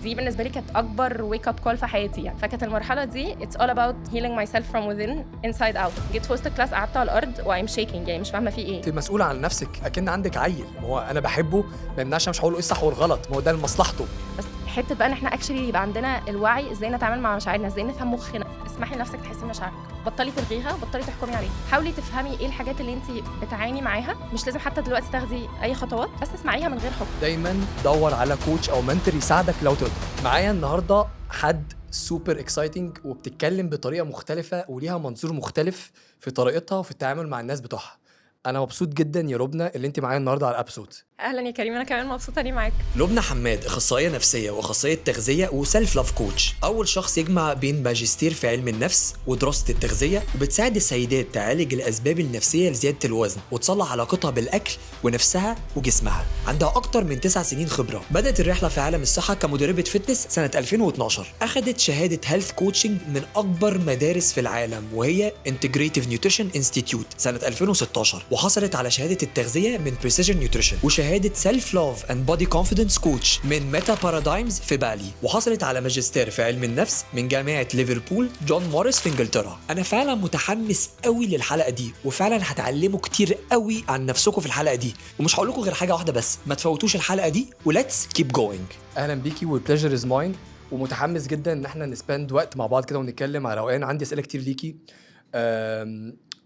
دي بالنسبه لي كانت اكبر ويك اب كول في حياتي يعني. فكانت المرحله دي it's all about healing myself from within inside out. جيت في وسط الكلاس قعدت على الارض وأيم shaking يعني مش فاهمه في ايه. انت مسؤوله عن نفسك اكن عندك عيل. ما هو انا بحبه ما يمنعش مش هقول له ايه الصح والغلط، ما هو ده لمصلحته. بس حته بقى ان احنا اكشلي يبقى عندنا الوعي ازاي نتعامل مع مشاعرنا، ازاي نفهم مخنا. اسمحي لنفسك تحسي بمشاعرك، بطلي تلغيها، بطلي تحكمي عليها. حاولي تفهمي ايه الحاجات اللي انت بتعاني معاها. مش لازم حتى دلوقتي تاخدي اي خطوات، بس اسمعيها من غير حكم. دايما دور على كوتش او منتور يساعدك لو تقدر. معايا النهارده حد سوبر اكسايتنج وبتتكلم بطريقه مختلفه وليها منظور مختلف في طريقتها وفي التعامل مع الناس بتوعها. انا مبسوط جدا يا لبنى اللي انت معايا النهارده على الابسود. اهلا يا كريم، انا كمان مبسوطه اني معاك. لبنى حماد اخصائيه نفسيه واخصائيه تغذيه وسيلف لاف كوتش، اول شخص يجمع بين ماجستير في علم النفس ودراسه التغذيه، وبتساعد السيدات تعالج الاسباب النفسيه لزياده الوزن وتصلح علاقتها بالاكل ونفسها وجسمها. عندها اكتر من 9 سنين خبره. بدات الرحله في عالم الصحه كمدربه فتنس سنه 2012. اخذت شهاده هيلث كوتشنج من اكبر مدارس في العالم وهي انتجريتيف نيوتريشن انستيتيوت سنه 2016، وحصلت على شهاده التغذيه من بريسيجن نيوتريشن، وشهاده سيلف لاف اند بودي كونفيدنس كوتش من ميتا بارادايمز في بالي، وحصلت على ماجستير في علم النفس من جامعه ليفربول جون موريس في انجلترا. انا فعلا متحمس قوي للحلقه دي، وفعلا هتعلموا كتير قوي عن نفسكم في الحلقه دي، ومش هقول لكم غير حاجه واحده بس، ما تفوتوش الحلقه دي وليتس كيب جوينج. اهلا بيكي والبليجر از ماين، ومتحمس جدا ان احنا نسبند وقت مع بعض كده ونتكلم على روقان. عندي اسئله كتير ليكي،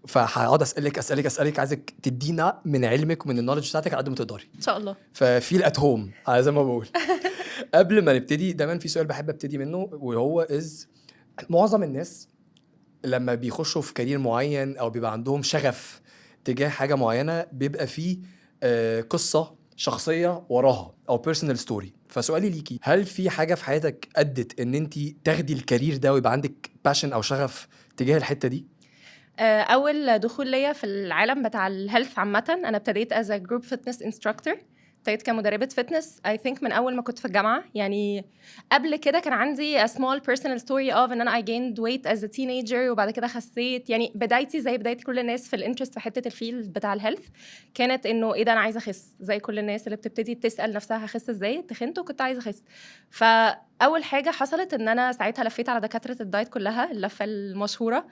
فهقعد اسالك عايزك تدينا من علمك ومن النولج بتاعتك على قد ما تقدري ان شاء الله. ففيل ات هوم زي ما بقول. قبل ما نبتدي دايما في سؤال بحب ابتدي منه، وهو معظم الناس لما بيخشوا في كارير معين او بيبقى عندهم شغف تجاه حاجه معينه بيبقى فيه قصه شخصيه وراها او بيرسونال ستوري. فسؤالي ليكي، هل في حاجه في حياتك ادت ان انت تاخدي الكارير ده ويبقى عندك باشن او شغف تجاه الحته دي؟ اول دخول ليا في العالم بتاع الهيلث عامه انا ابتديت از جروب فيتنس انستراكتور. ابتديت كمدربه فتنس I think من اول ما كنت في الجامعه. يعني قبل كده كان عندي a small personal story of ان انا I gained weight as a teenager وبعد كده خسيت. يعني بدايتي زي بدايه كل الناس في الانترست في حته الفيلد بتاع الهيلث، كانت انه ايه ده انا عايزه اخس زي كل الناس اللي بتبتدي تسال نفسها هخس ازاي. تخنت وكنت عايزه اخس. فاول حاجه حصلت ان انا ساعتها لفيت على دكاتره الدايت كلها، اللفه المشهوره.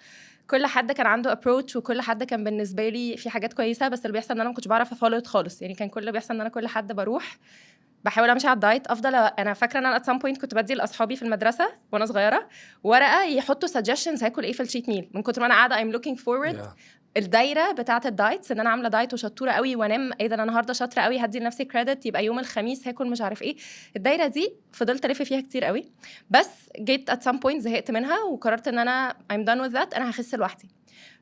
كل حد كان عنده ابروتش وكل حد كان بالنسبه لي في حاجات كويسه، بس اللي بيحصل ان انا ما كنتش بعرف افولو خالص. يعني كان كل اللي بيحصل ان انا كل حد بروح بحاول امشي على الدايت افضل. انا فاكره ان انا at some point كنت بدي لاصحابي في المدرسه وانا صغيره ورقه يحطوا suggestions هاكل ايه في الشيت ميل، من كتر ما انا قاعده I'm looking forward الدايره بتاعه الدايتس ان انا عامله دايت وشطوره قوي وانام ايه ده انا النهارده شاطره قوي هدي لنفسي كريدت يبقى يوم الخميس هاكل مش عارف ايه. الدايره دي فضلت الف فيها كتير قوي، بس جيت at some point زهقت منها وقررت ان انا I'm done with that، انا هخس لوحدي.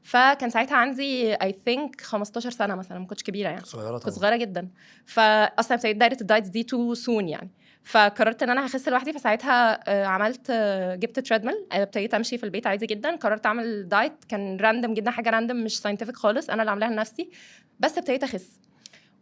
فكان ساعتها عندي I think 15 سنه مثلا، ما كنتش كبيره يعني، كنت صغيره جدا. فاصلا ابتديت دايره الدايتس دي too soon يعني. فقررت ان انا هخس لوحدي. فساعتها عملت جبت تريدميل، ابتديت امشي في البيت عادي جدا. قررت اعمل دايت كان راندم جدا، حاجه راندم مش ساينتفك خالص، انا اللي عاملاها لنفسي، بس ابتديت اخس.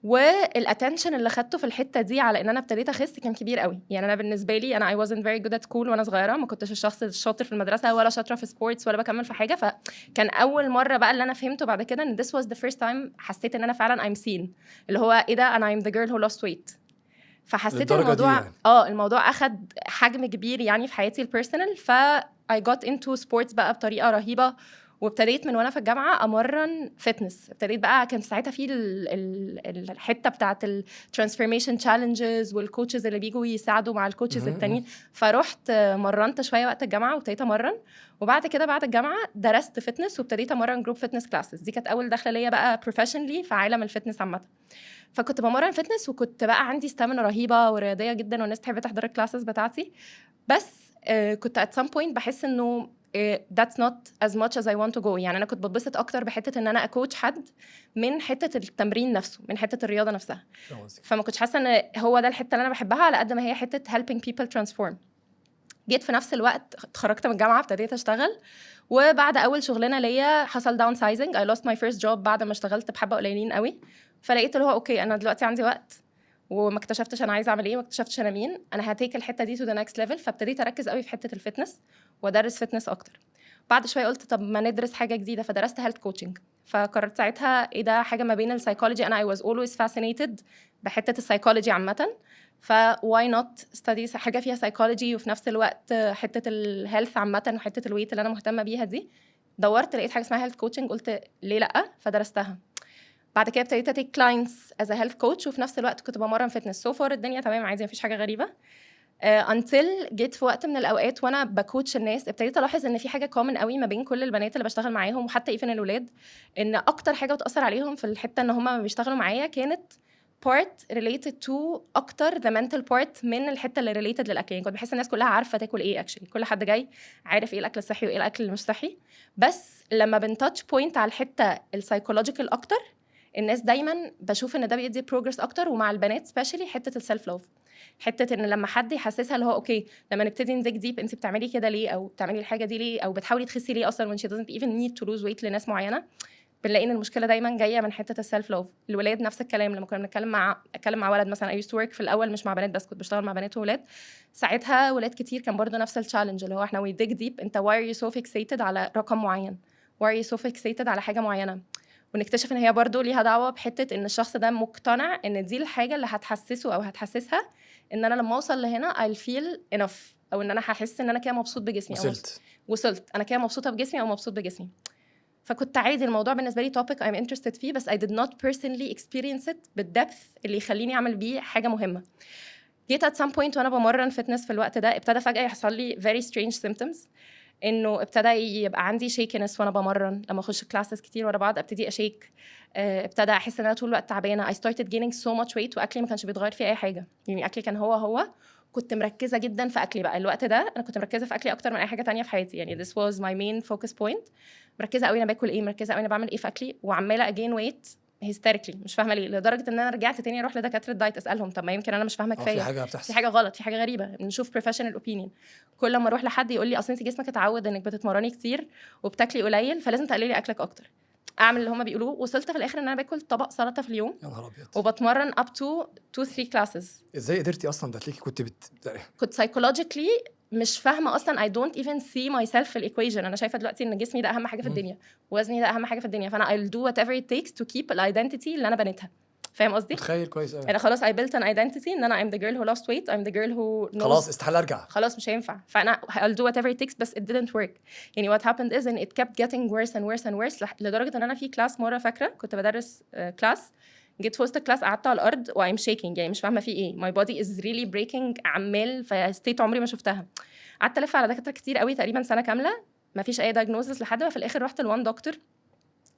والاتنشن اللي خدته في الحته دي على ان انا ابتديت اخس كان كبير قوي. يعني انا بالنسبه لي انا I wasn't very good at school وانا صغيره، ما كنتش الشخص الشاطر في المدرسه ولا شاطره في سبورتس ولا بكمل في حاجه. فكان اول مره بقى اللي انا فهمته بعد كده ان this was the first time حسيت ان انا فعلا I'm seen، اللي هو ايه ده انا I'm the girl who lost weight. فحسيت الموضوع يعني. الموضوع اخد حجم كبير يعني في حياتي البيرسونال. ف I got into sports بقى بطريقه رهيبه، وابتديت من وانا في الجامعه امرن فتنس. ابتديت بقى كان ساعتها في الحته بتاعه الترانسفورميشن تشالنجز والكوتشز اللي بيجوا يساعدوا مع الكوتشز التانيين. فرحت مرنت شويه وقت الجامعه وابتديت امرن، وبعد كده بعد الجامعه درست فتنس وابتديت امرن جروب فتنس كلاسز. دي كانت اول دخله ليا بقى بروفيشنالي في عالم الفتنس عامه. فكنت بمرن فتنس وكنت بقى عندي ستامنا رهيبه ورياضيه جدا والناس تحب تحضر الكلاسز بتاعتي. بس كنت at some point بحس انه that's not as much as I want to go. يعني أنا كنت بتبسط أكتر بحتة إن أنا أكوتش حد من حتة التمرين نفسه، من حتة الرياضة نفسها. فما كنتش حاسة إن هو ده الحتة اللي أنا بحبها على قد ما هي حتة helping people transform. جيت في نفس الوقت اتخرجت من الجامعة ابتديت أشتغل، وبعد أول شغلانة ليا حصل downsizing. I lost my first job بعد ما اشتغلت بحبة قليلين قوي. فلقيت اللي هو أوكي أنا دلوقتي عندي وقت وما اكتشفتش انا عايزه اعمل ايه، وما اكتشفتش انا مين. انا هتيك الحته دي تو ذا نيكست ليفل. فابتديت اركز قوي في حته الفتنس وادرس فتنس اكتر. بعد شويه قلت طب ما ندرس حاجه جديده، فدرست هيلث كوتشنج. فقررت ساعتها ايه ده حاجه ما بين السايكولوجي. انا I was always fascinated بحته السايكولوجي عامه. فواي نوت ستادي حاجه فيها سايكولوجي وفي نفس الوقت حته الهيلث عامه وحته الويت اللي انا مهتمه بيها دي. دورت لقيت حاجه اسمها هيلث كوتشنج، قلت ليه لا، فدرستها. بعد كده ابتديت اتيك كلاينتس از ا هيلث كوتش وفي نفس الوقت كنت بمرن فتنس. سو فار الدنيا تمام عادي، مفيش حاجه غريبه. until جيت في وقت من الاوقات وانا بكوتش الناس ابتديت الاحظ ان في حاجه كومن قوي ما بين كل البنات اللي بشتغل معاهم وحتى ايفن الولاد، ان اكتر حاجه بتاثر عليهم في الحته ان هم بيشتغلوا معايا كانت part related to اكتر the mental part من الحته اللي related للاكل. يعني كنت بحس الناس كلها عارفه تاكل ايه actually، كل حد جاي عارف ايه الاكل الصحي وايه الاكل اللي مش صحي، بس لما بنتاتش بوينت على الحته السايكولوجيكال اكتر الناس دايما بشوف ان ده بيدي بروجرس اكتر. ومع البنات سبيشالي حته السيلف لوف، حته ان لما حد يحسسها اللي هو اوكي لما نبتدي نديك ديب انت بتعملي كده ليه او بتعملي الحاجه دي ليه او بتحاولي تخسي ليه اصلا when she doesn't even need to lose weight لناس معينه، بنلاقي ان المشكله دايما جايه من حته السيلف لوف. الولاد نفس الكلام، لما كنا اتكلم مع ولد مثلا I used to work في الاول مش مع بنات بس، كنت بشتغل مع بنات وولاد، ساعتها ولاد كتير كان برضو نفس التشالنج اللي هو احنا we dig deep انت why are you so fixated على رقم معين، why are you so fixated على حاجه معينه، ونكتشف ان هي برضو ليها دعوه بحته ان الشخص ده مقتنع ان دي الحاجه اللي هتحسسه او هتحسسها ان انا لما اوصل لهنا I'll feel enough، او ان انا هحس ان انا كده مبسوط بجسمي، وصلت انا كده مبسوطه بجسمي او مبسوط بجسمي. فكنت عادي الموضوع بالنسبه لي topic I'm interested فيه، بس I did not personally experience it بالدبث اللي يخليني اعمل بيه حاجه مهمه. جيت at some point وانا بمرن فتنس في الوقت ده ابتدى فجاه يحصل لي very strange symptoms، انه ابتدى يبقى عندي شيكنس وانا بمرن، لما اخش كلاسز كتير ورا بعض ابتدي اشيك، ابتدى احس ان انا طول الوقت تعبانه. I started gaining so much weight واكلي ما كانش بيتغير فيه اي حاجه، يعني اكلي كان هو كنت مركزه جدا في اكلي. بقى الوقت ده انا كنت مركزه في اكلي اكتر من اي حاجه تانية في حياتي، يعني this was my main focus point. مركزه قوي انا باكل ايه، مركزه قوي انا بعمل ايه في اكلي، وعماله again weight hysterically مش فاهمه ليه، لدرجه ان انا رجعت تاني اروح لدكاتره دايت اسالهم طب ما يمكن انا مش فاهمه كفايه، في حاجه بتحصل، في حاجه غلط، في حاجه غريبه، نشوف professional opinion. كل ما اروح لحد يقول لي اصل انت جسمك اتعود انك بتتمرني كتير وبتاكلي قليل فلازم تقللي اكلك اكتر. اعمل اللي هم بيقولوه، وصلت في الاخر ان انا باكل طبق سلطه في اليوم يا نهار ابيض، وبتمرن up to 2-3 classes. ازاي قدرتي اصلا ده؟ تلاقيكي كنت psychologically مش فاهمه اصلا I don't even see myself في الايكويشن. انا شايفه دلوقتي ان جسمي ده اهم حاجه في الدنيا، وزني ده اهم حاجه في الدنيا، فانا I'll do whatever it takes to keep الايدنتيتي اللي انا بنيتها. فاهم قصدي؟ متخيل كويس قوي. انا خلاص I built an identity ان انا I'm the girl who lost weight, I'm the girl who knows خلاص استحاله ارجع، خلاص مش هينفع، فانا I'll do whatever it takes، بس it didn't work. يعني what happened is ان it kept getting worse and worse and worse لدرجه ان انا في كلاس مره فاكره كنت بدرس كلاس، جيت في وسط الكلاس قعدت على الارض و I'm shaking، يعني مش فاهمه في ايه، my body is really breaking عمال في state عمري ما شفتها. قعدت الف على دكاتره كتير قوي تقريبا سنه كامله ما فيش اي diagnosis، لحد ما في الاخر رحت لوان دكتور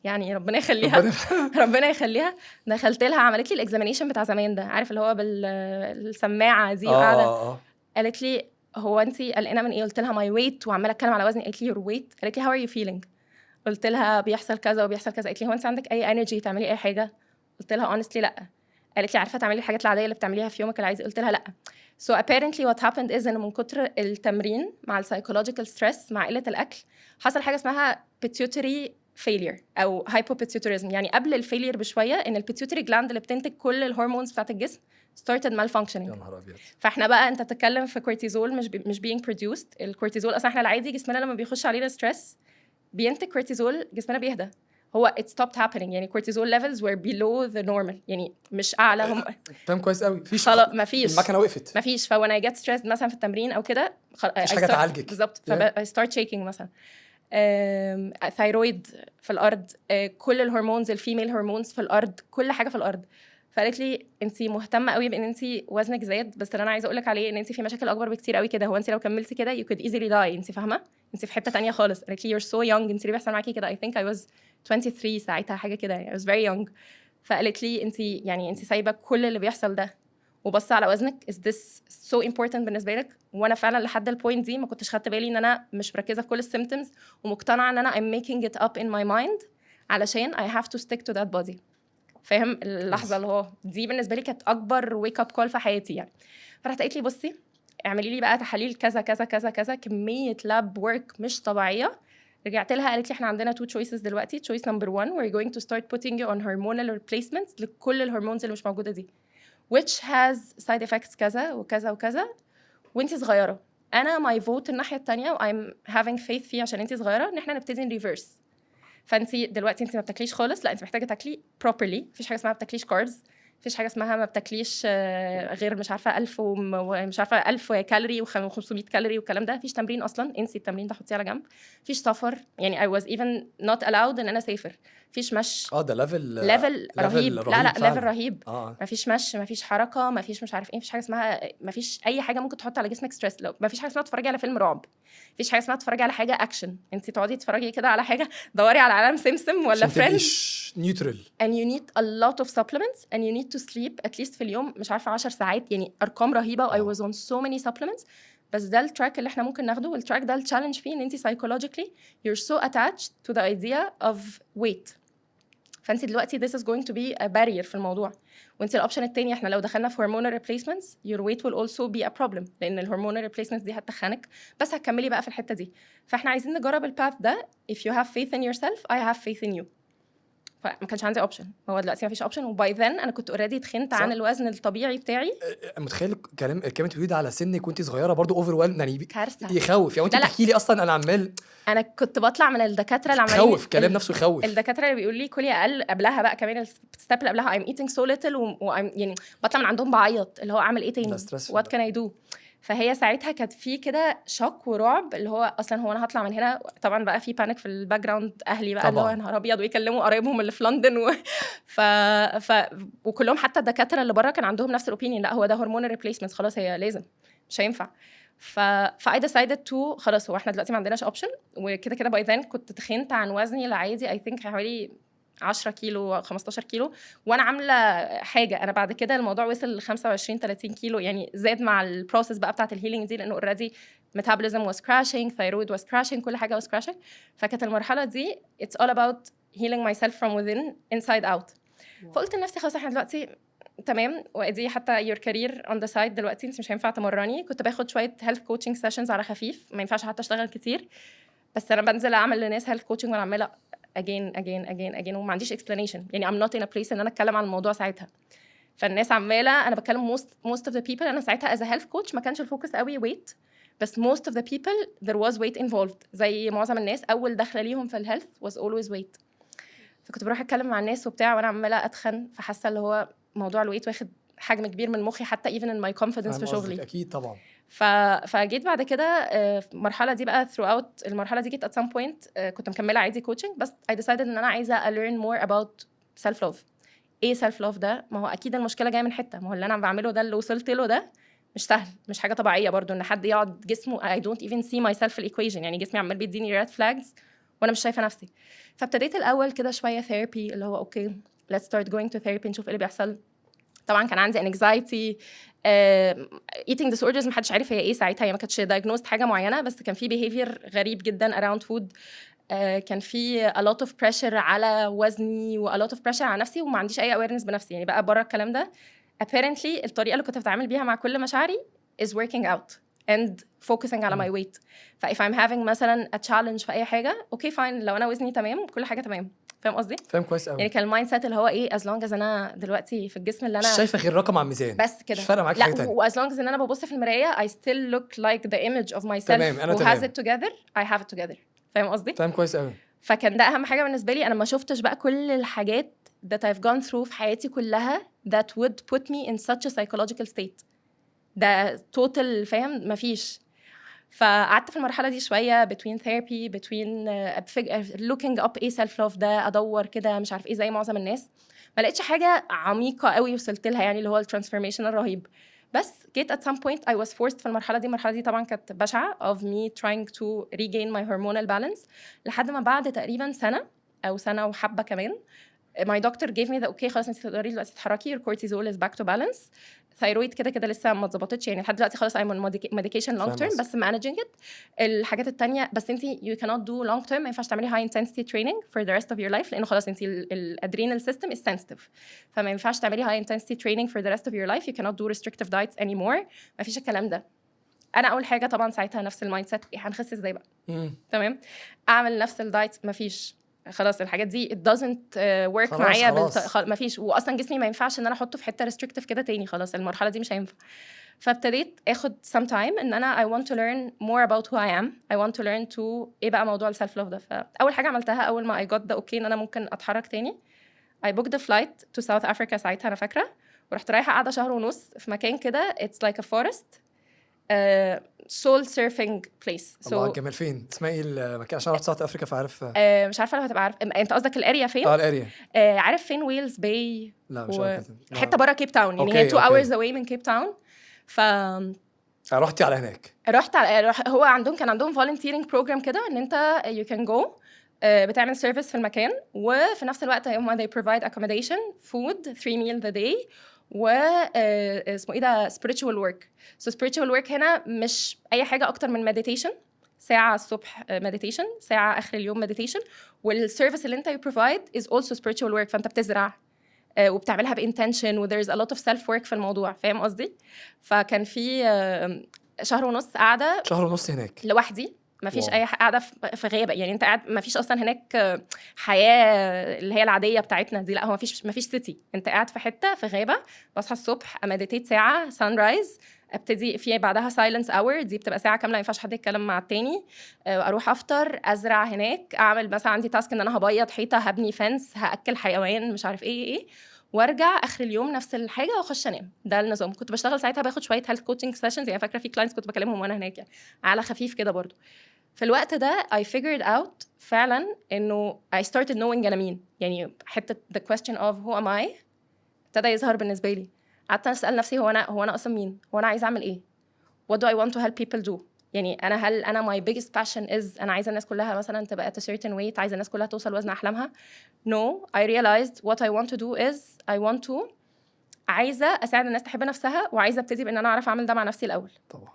يعني ربنا يخليها ربنا يخليها، دخلت لها عملت لي الاكزامينيشن بتاع زمان ده، عارف اللي هو بالسماعه دي وقاعده. قالت لي هو انت قلقانه من ايه؟ قلت لها ماي ويت، وعماله اتكلم على وزني. قالت لي يور ويت. قالت لي هاو ار يو فيلينج؟ قلت لها بيحصل كذا وبيحصل كذا. قالت لي هو انت عندك اي انرجي تعملي اي حاجه؟ قلت لها اونستلي لا. قالت لي عارفه تعملي الحاجات العاديه اللي بتعمليها في يومك العادي؟ قلت لها لا. So apparently what happened is ان من كتر التمرين مع psychological stress مع قله الاكل حصل حاجه اسمها pituitary failure او hypopituitarism، يعني قبل الفيلير بشويه ان البيتيوتري جلاند اللي بتنتج كل الهرمونز بتاعت الجسم started malfunctioning. يا نهار ابيض. فاحنا بقى انت بتتكلم في كورتيزول مش being produced. الكورتيزول اصلا احنا العادي جسمنا لما بيخش علينا ستريس بينتج كورتيزول جسمنا بيهدى، هو it stopped happening، يعني cortisol levels were below the normal، يعني مش اعلى. هم فاهم كويس قوي. خلاص مفيش، المكنه وقفت، مفيش. فوان I get stressed مثلا في التمرين او كده مفيش حاجه تعالجك بالظبط، I start shaking مثلا. ثايرويد في الارض، كل الهرمونز الفيميل هرمونز في الارض، كل حاجه في الارض. فقالت لي انت مهتمه قوي بان انت وزنك زاد، بس اللي انا عايزه اقول لك عليه ان انت في مشاكل اكبر بكتير قوي كده، هو انت لو كملتي كده you could easily die، انت فاهمه؟ انت في حته تانية خالص. قالت لي you're so young، انت ليه بيحصل معاكي كده؟ I think I was 23 ساعتها حاجه كده، يعني I was very young. فقالت لي انت سايبه كل اللي بيحصل ده وبص على وزنك، is this so important بالنسبه لك؟ وانا فعلا لحد البوينت دي ما كنتش خدت بالي ان انا مش مركزه في كل السيمبتومز ومقتنعه ان انا I'm making it up in my mind علشان I have to stick to that body. فاهم اللحظه اللي هو دي بالنسبه لي كانت اكبر ويك اب كول في حياتي يعني. فرحت قالت لي بصي اعملي لي بقى تحاليل كذا كذا كذا كذا، كميه لاب ورك مش طبيعيه. رجعت لها قالت لي احنا عندنا 2 choices دلوقتي. choice number 1 we're going to start putting you on hormonal replacements لكل الهرمونز اللي مش موجوده دي which has side effects كذا وكذا وكذا وانتي صغيره. انا my vote الناحيه الثانيه و I'm having faith فيه عشان انتي صغيره ان احنا نبتدي نريفرس. فانتي دلوقتي انتي ما بتاكليش خالص، لا انتي محتاجه تاكلي properly، مفيش حاجه اسمها ما بتاكليش carbs، مفيش حاجه اسمها ما بتاكليش غير مش عارفه 1000 ومش عارفه 1000 كالوري و500 كالوري والكلام ده. مفيش تمرين اصلا، انسي التمرين ده، حطيه على جنب. مفيش سفر، يعني I was even not allowed ان انا اسافر. مفيش مشي، ده ليفل رهيب. لا ليفل رهيب. آه. مفيش مشي، مفيش حركه، مفيش مش عارف ايه، مفيش حاجه اسمها، مفيش اي حاجه ممكن تحط على جسمك ستريس. لو مفيش حاجه اسمها تتفرجي على فيلم رعب، مفيش حاجه اسمها تتفرجي على حاجه اكشن. انت تقعدي تتفرجي كده على حاجه، دوري على عالم سمسم ولا فريندز نيوترال. and you need a lot of supplements and you need to sleep at least في اليوم مش عارفه 10 ساعات، يعني ارقام رهيبه. I was on so many supplements. بس ده التراك اللي احنا ممكن ناخده، والتراك ده التشالنج فيه ان انت psychologically you're so attached to the idea of weight. فانت دلوقتي this is going to be a barrier في الموضوع. وانت الاوبشن التاني، احنا لو دخلنا في hormonal replacements your weight will also be a problem، لان الهرمونال replacements دي هتخنك، بس هتكملي بقى في الحته دي. فاحنا عايزين نجرب الباث ده. if you have faith in yourself I have faith in you. فما كانش عندي اوبشن، هو دلوقتي ما فيش اوبشن. وباي ذن انا كنت اوريدي اتخنت عن الوزن الطبيعي بتاعي. متخيل الكلام بتقولي ده على سنك وانت صغيره برضو اوفر ويل، يعني كارثه يخوف. يعني انت بتحكي لي اصلا انا كنت بطلع من الدكاتره اللي عمالين يخوف، الكلام نفسه يخوف. الدكاتره اللي بيقول لي كلي اقل، قبلها بقى كمان الستيب اللي قبلها I'm eating so little يعني بطلع من عندهم بعيط، اللي هو اعمل ايه تاني، what can I do. فهي ساعتها كانت في كده شوك ورعب، اللي هو اصلا هو انا هطلع من هنا. طبعا بقى في بانيك في الباك جراوند، اهلي بقى اللي هو يا نهار ابيض، ويكلموا قرايبهم اللي في لندن وكلهم حتى الدكاتره اللي بره كان عندهم نفس الاوبينيون، لا هو ده هرمون ريبليسمنت، خلاص هي لازم، مش هينفع. I decided to خلاص، هو احنا دلوقتي ما عندناش اوبشن. وكده كده باي ذن كنت تخنت عن وزني العادي I think حوالي 10 كيلو 15 كيلو، وانا عامله حاجه. انا بعد كده الموضوع وصل ل 25 30 كيلو، يعني زاد مع البروسيس بقى بتاعه الهيلينج دي، لانه اوريدي metabolism was crashing, thyroid was crashing، كل حاجه was crashing. فكانت المرحله دي it's all about healing myself from within inside out. فقلت لنفسي خلاص احنا دلوقتي تمام، وادي حتى your career on the side دلوقتي، انت مش هينفع تمرني. كنت باخد شويه health coaching sessions على خفيف، ما ينفعش حتى اشتغل كتير، بس انا بنزل اعمل لناس health coaching وانا عماله again وما عنديش explanation، يعني I'm not in a place ان انا اتكلم عن الموضوع ساعتها. فالناس عماله، انا بتكلم most of the people. انا ساعتها as a health coach ما كانش الفوكس قوي weight، بس most of the people there was weight involved. زي معظم الناس اول دخله ليهم في الهيلث was always weight. فكنت بروح اتكلم مع الناس وبتاع وانا عماله اتخن، فحاسه اللي هو موضوع الويت واخد حجم كبير من مخي، حتى even in my confidence في شغلي. اكيد طبعا. فجيت بعد كده المرحله دي بقى throughout المرحله دي، جيت at some point كنت مكمله عادي coaching، بس I decided ان انا عايزه learn more about self love. ايه self love ده؟ ما هو اكيد المشكله جايه من حته، ما هو اللي انا بعمله ده اللي وصلت له ده مش سهل، مش حاجه طبيعيه برضو ان حد يقعد جسمه I don't even see myself في equation، يعني جسمي عمال بيديني red flags وانا مش شايفه نفسي. فابتديت الاول كده شويه therapy، اللي هو اوكي let's start going to therapy نشوف ايه اللي بيحصل. طبعا كان عندي anxiety eating disorders، محدش عارف هي ايه ساعتها، هي ما كانتش diagnosed حاجه معينه، بس كان في behavior غريب جدا around food. كان في a lot of pressure على وزني و a lot of pressure على نفسي، وما عنديش اي awareness بنفسي. يعني بقى بره الكلام ده apparently الطريقه اللي كنت بتعامل بيها مع كل مشاعري is working out and focusing على my weight. if I'm having مثلا a challenge في اي حاجه، اوكي فاين، لو انا وزني تمام كل حاجه تمام. فاهم قصدي؟ فاهم كويس قوي. يعني كان المايند سيت اللي هو ايه as long as انا دلوقتي في الجسم اللي انا مش شايفه غير رقم على الميزان، بس كده، مش فارقه معاك حاجه تانية. و as long as ان انا ببص في المرايه I still look like the image of myself تمام، أنا who has it together I have it together. فاهم قصدي؟ فاهم كويس قوي. فكان ده اهم حاجه بالنسبه لي. انا ما شفتش بقى كل الحاجات that I've gone through في حياتي كلها that would put me in such a psychological state. ده total، فاهم؟ مفيش. فقعدت في المرحله دي شويه between therapy between looking up ايه self love ده، ادور كده مش عارف ايه زي معظم الناس. ما لقيتش حاجه عميقه قوي وصلت لها، يعني اللي هو الترانسفورميشن الرهيب. بس جيت at some point I was forced في المرحله دي طبعا كانت بشعه of me trying to regain my hormonal balance، لحد ما بعد تقريبا سنه وحبه كمان my doctor gave me the okay خلاص انت تقدري دلوقتي تتحركي، your cortisol is back to balance. ثايرويد كده لسه ما اتظبطتش، يعني لحد دلوقتي خلاص I'm on medication long term بس managing it. الحاجات التانية بس انت you cannot do long term، ما ينفعش تعملي high intensity training for the rest of your life، لانه خلاص انت الادرينال system is sensitive، فما ينفعش تعملي high intensity training for the rest of your life. You cannot do restrictive diets anymore، ما فيش الكلام ده. انا اول حاجه طبعا ساعتها نفس المايند سيت، هنخس ازاي بقى؟ تمام، اعمل نفس الدايت، ما فيش، خلاص الحاجات دي it doesn't work معايا ما فيش، واصلا جسمي ما ينفعش ان انا احطه في حته restrictive كده تاني، خلاص المرحله دي مش هينفع. فابتديت اخد some time ان انا I want to learn more about who I am. I want to learn to ايه بقى موضوع السلف love ده. فاول حاجه عملتها اول ما I got the okay ان انا ممكن اتحرك تاني، I booked a flight to South Africa ساعتها انا فاكره، ورحت رايحه قاعده شهر ونص في مكان كده it's like a forest soul surfing place. الله الجمال. فين اسمها ايه المكان؟ عشان رحت ساوث افريكا فعارف. مش عارفه لو هتبقى عارف انت قصدك الاريا فين. الاريا. عارف فين ويلز باي؟ لا مش عارف. حته بره كيب تاون، يعني هي 2 hours away من كيب تاون. ف رحتي على هناك؟ هو كان عندهم volunteering program كده ان انت you can go بتعمل سيرفيس في المكان، وفي نفس الوقت هم they provide accommodation, food, 3 meals a day، و اسمه ايه ده spiritual work. so spiritual work هنا مش اي حاجه اكتر من meditation، ساعه الصبح meditation، ساعه اخر اليوم meditation، والسيرفيس اللي انت you provide is also spiritual work. فانت بتزرع وبتعملها بانتنشن و there's a lot of self work في الموضوع، فاهم قصدي؟ فكان في شهر ونص قاعده، شهر ونص هناك لوحدي، ما فيش اي قاعده في غابه، يعني انت قاعد ما فيش اصلا هناك حياه اللي هي العاديه بتاعتنا دي، لا هو ما فيش سيتي، انت قاعد في حته في غابه. بصحى الصبح امديتيت ساعه سان رايز، ابتدي في بعدها سايلنس اور، دي بتبقى ساعه كامله ما ينفعش حد يتكلم مع التاني. اروح افطر، ازرع هناك، اعمل مثلا عندي تاسك ان انا هبيض حيطه، هبني فنس، هاكل حيوان، مش عارف ايه، وارجع اخر اليوم نفس الحاجه واخش انام. ده النظام. كنت بشتغل ساعتها باخد شويه هيلث كوتشنج سيشنز، يعني فاكره في كلاينتس كنت بكلمهم وانا هناك، يعني على خفيف كده برضو. في الوقت ده I figured out فعلا انه I started knowing انا مين، يعني حته the question of who am I ابتدى يظهر بالنسبه لي. قعدت اسال نفسي هو انا اصلا مين، هو انا عايزه اعمل ايه، what do I want to help people do. يعني هل انا my biggest passion is انا عايزه الناس كلها مثلا تبقى at a certain weight، عايزه الناس كلها توصل وزن احلامها. no, I realized what I want to do is I want to عايزه اساعد الناس تحب نفسها، وعايزه ابتدي بان انا اعرف اعمل ده مع نفسي الاول طبعا.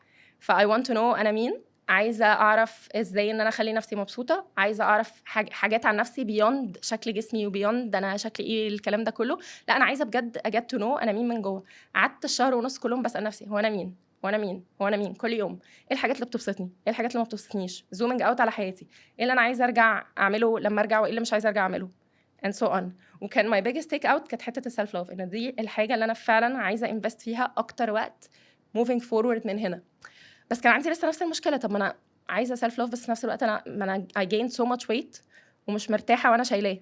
I want to know انا مين، عايزه اعرف ازاي ان انا اخلي نفسي مبسوطه، عايزه اعرف حاجات عن نفسي بيوند شكل جسمي وبيوند انا شكلي ايه، الكلام ده كله. لا انا عايزه بجد اجت تو نو انا مين من جوه. قعدت الشهر ونص كلهم بسال نفسي هو انا مين، وانا مين، وانا مين، كل يوم ايه الحاجات اللي بتبسطني، ايه الحاجات اللي ما بتبسطنيش، زومينج اوت على حياتي، ايه اللي انا عايزه ارجع اعمله لما ارجع، وايه اللي مش عايزه ارجع اعمله and so on. وكان my biggest take out كانت حته السلف لوف، ان دي الحاجه اللي انا فعلا عايزه انفست فيها اكتر وقت moving forward من هنا. بس كان عندي لسه نفس المشكله، طب ما انا عايزه سيلف لوف بس في نفس الوقت انا I gained so much weight ومش مرتاحه وانا شايلاه.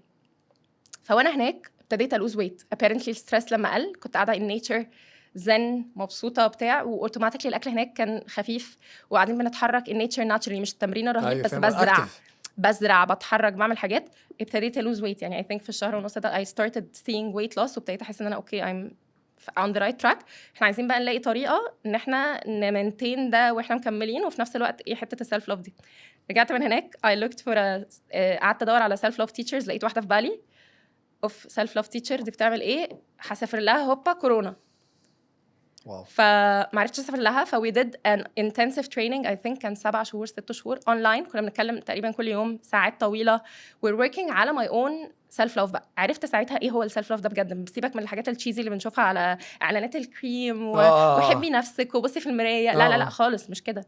فوانا هناك ابتديت الوز ويت. apparently الستريس لما قل، كنت قاعده in nature زن مبسوطه بتاع، واوتوماتيكلي الاكل هناك كان خفيف، وقاعدين بنتحرك in nature naturally، مش التمرين الرهيب بس بزرع بتحرك بعمل حاجات. ابتديت الوز ويت، يعني I think في الشهر ونص ده I started seeing weight loss، وابتديت احس ان انا اوكي I'm on the right track. احنا عايزين بقى نلاقي طريقه ان احنا نمنتين ده واحنا مكملين، وفي نفس الوقت ايه حته السيلف لوف دي. رجعت من هناك I looked for قعدت ادور على self love teachers، لقيت واحده في بالي اوف self love teacher دي بتعمل ايه، هسافر لها هوبا كورونا. واو. فمعرفتش اسافر لها، we did an intensive training I think كان 7 شهور 6 شهور اونلاين، كنا بنتكلم تقريبا كل يوم ساعات طويله. we're working على my own self love بقى. عرفت ساعتها ايه هو السلف لوف ده بجد، بسيبك من الحاجات التشيزي اللي بنشوفها على اعلانات الكريم وحبي نفسك وبصي في المرايه. لا خالص مش كده،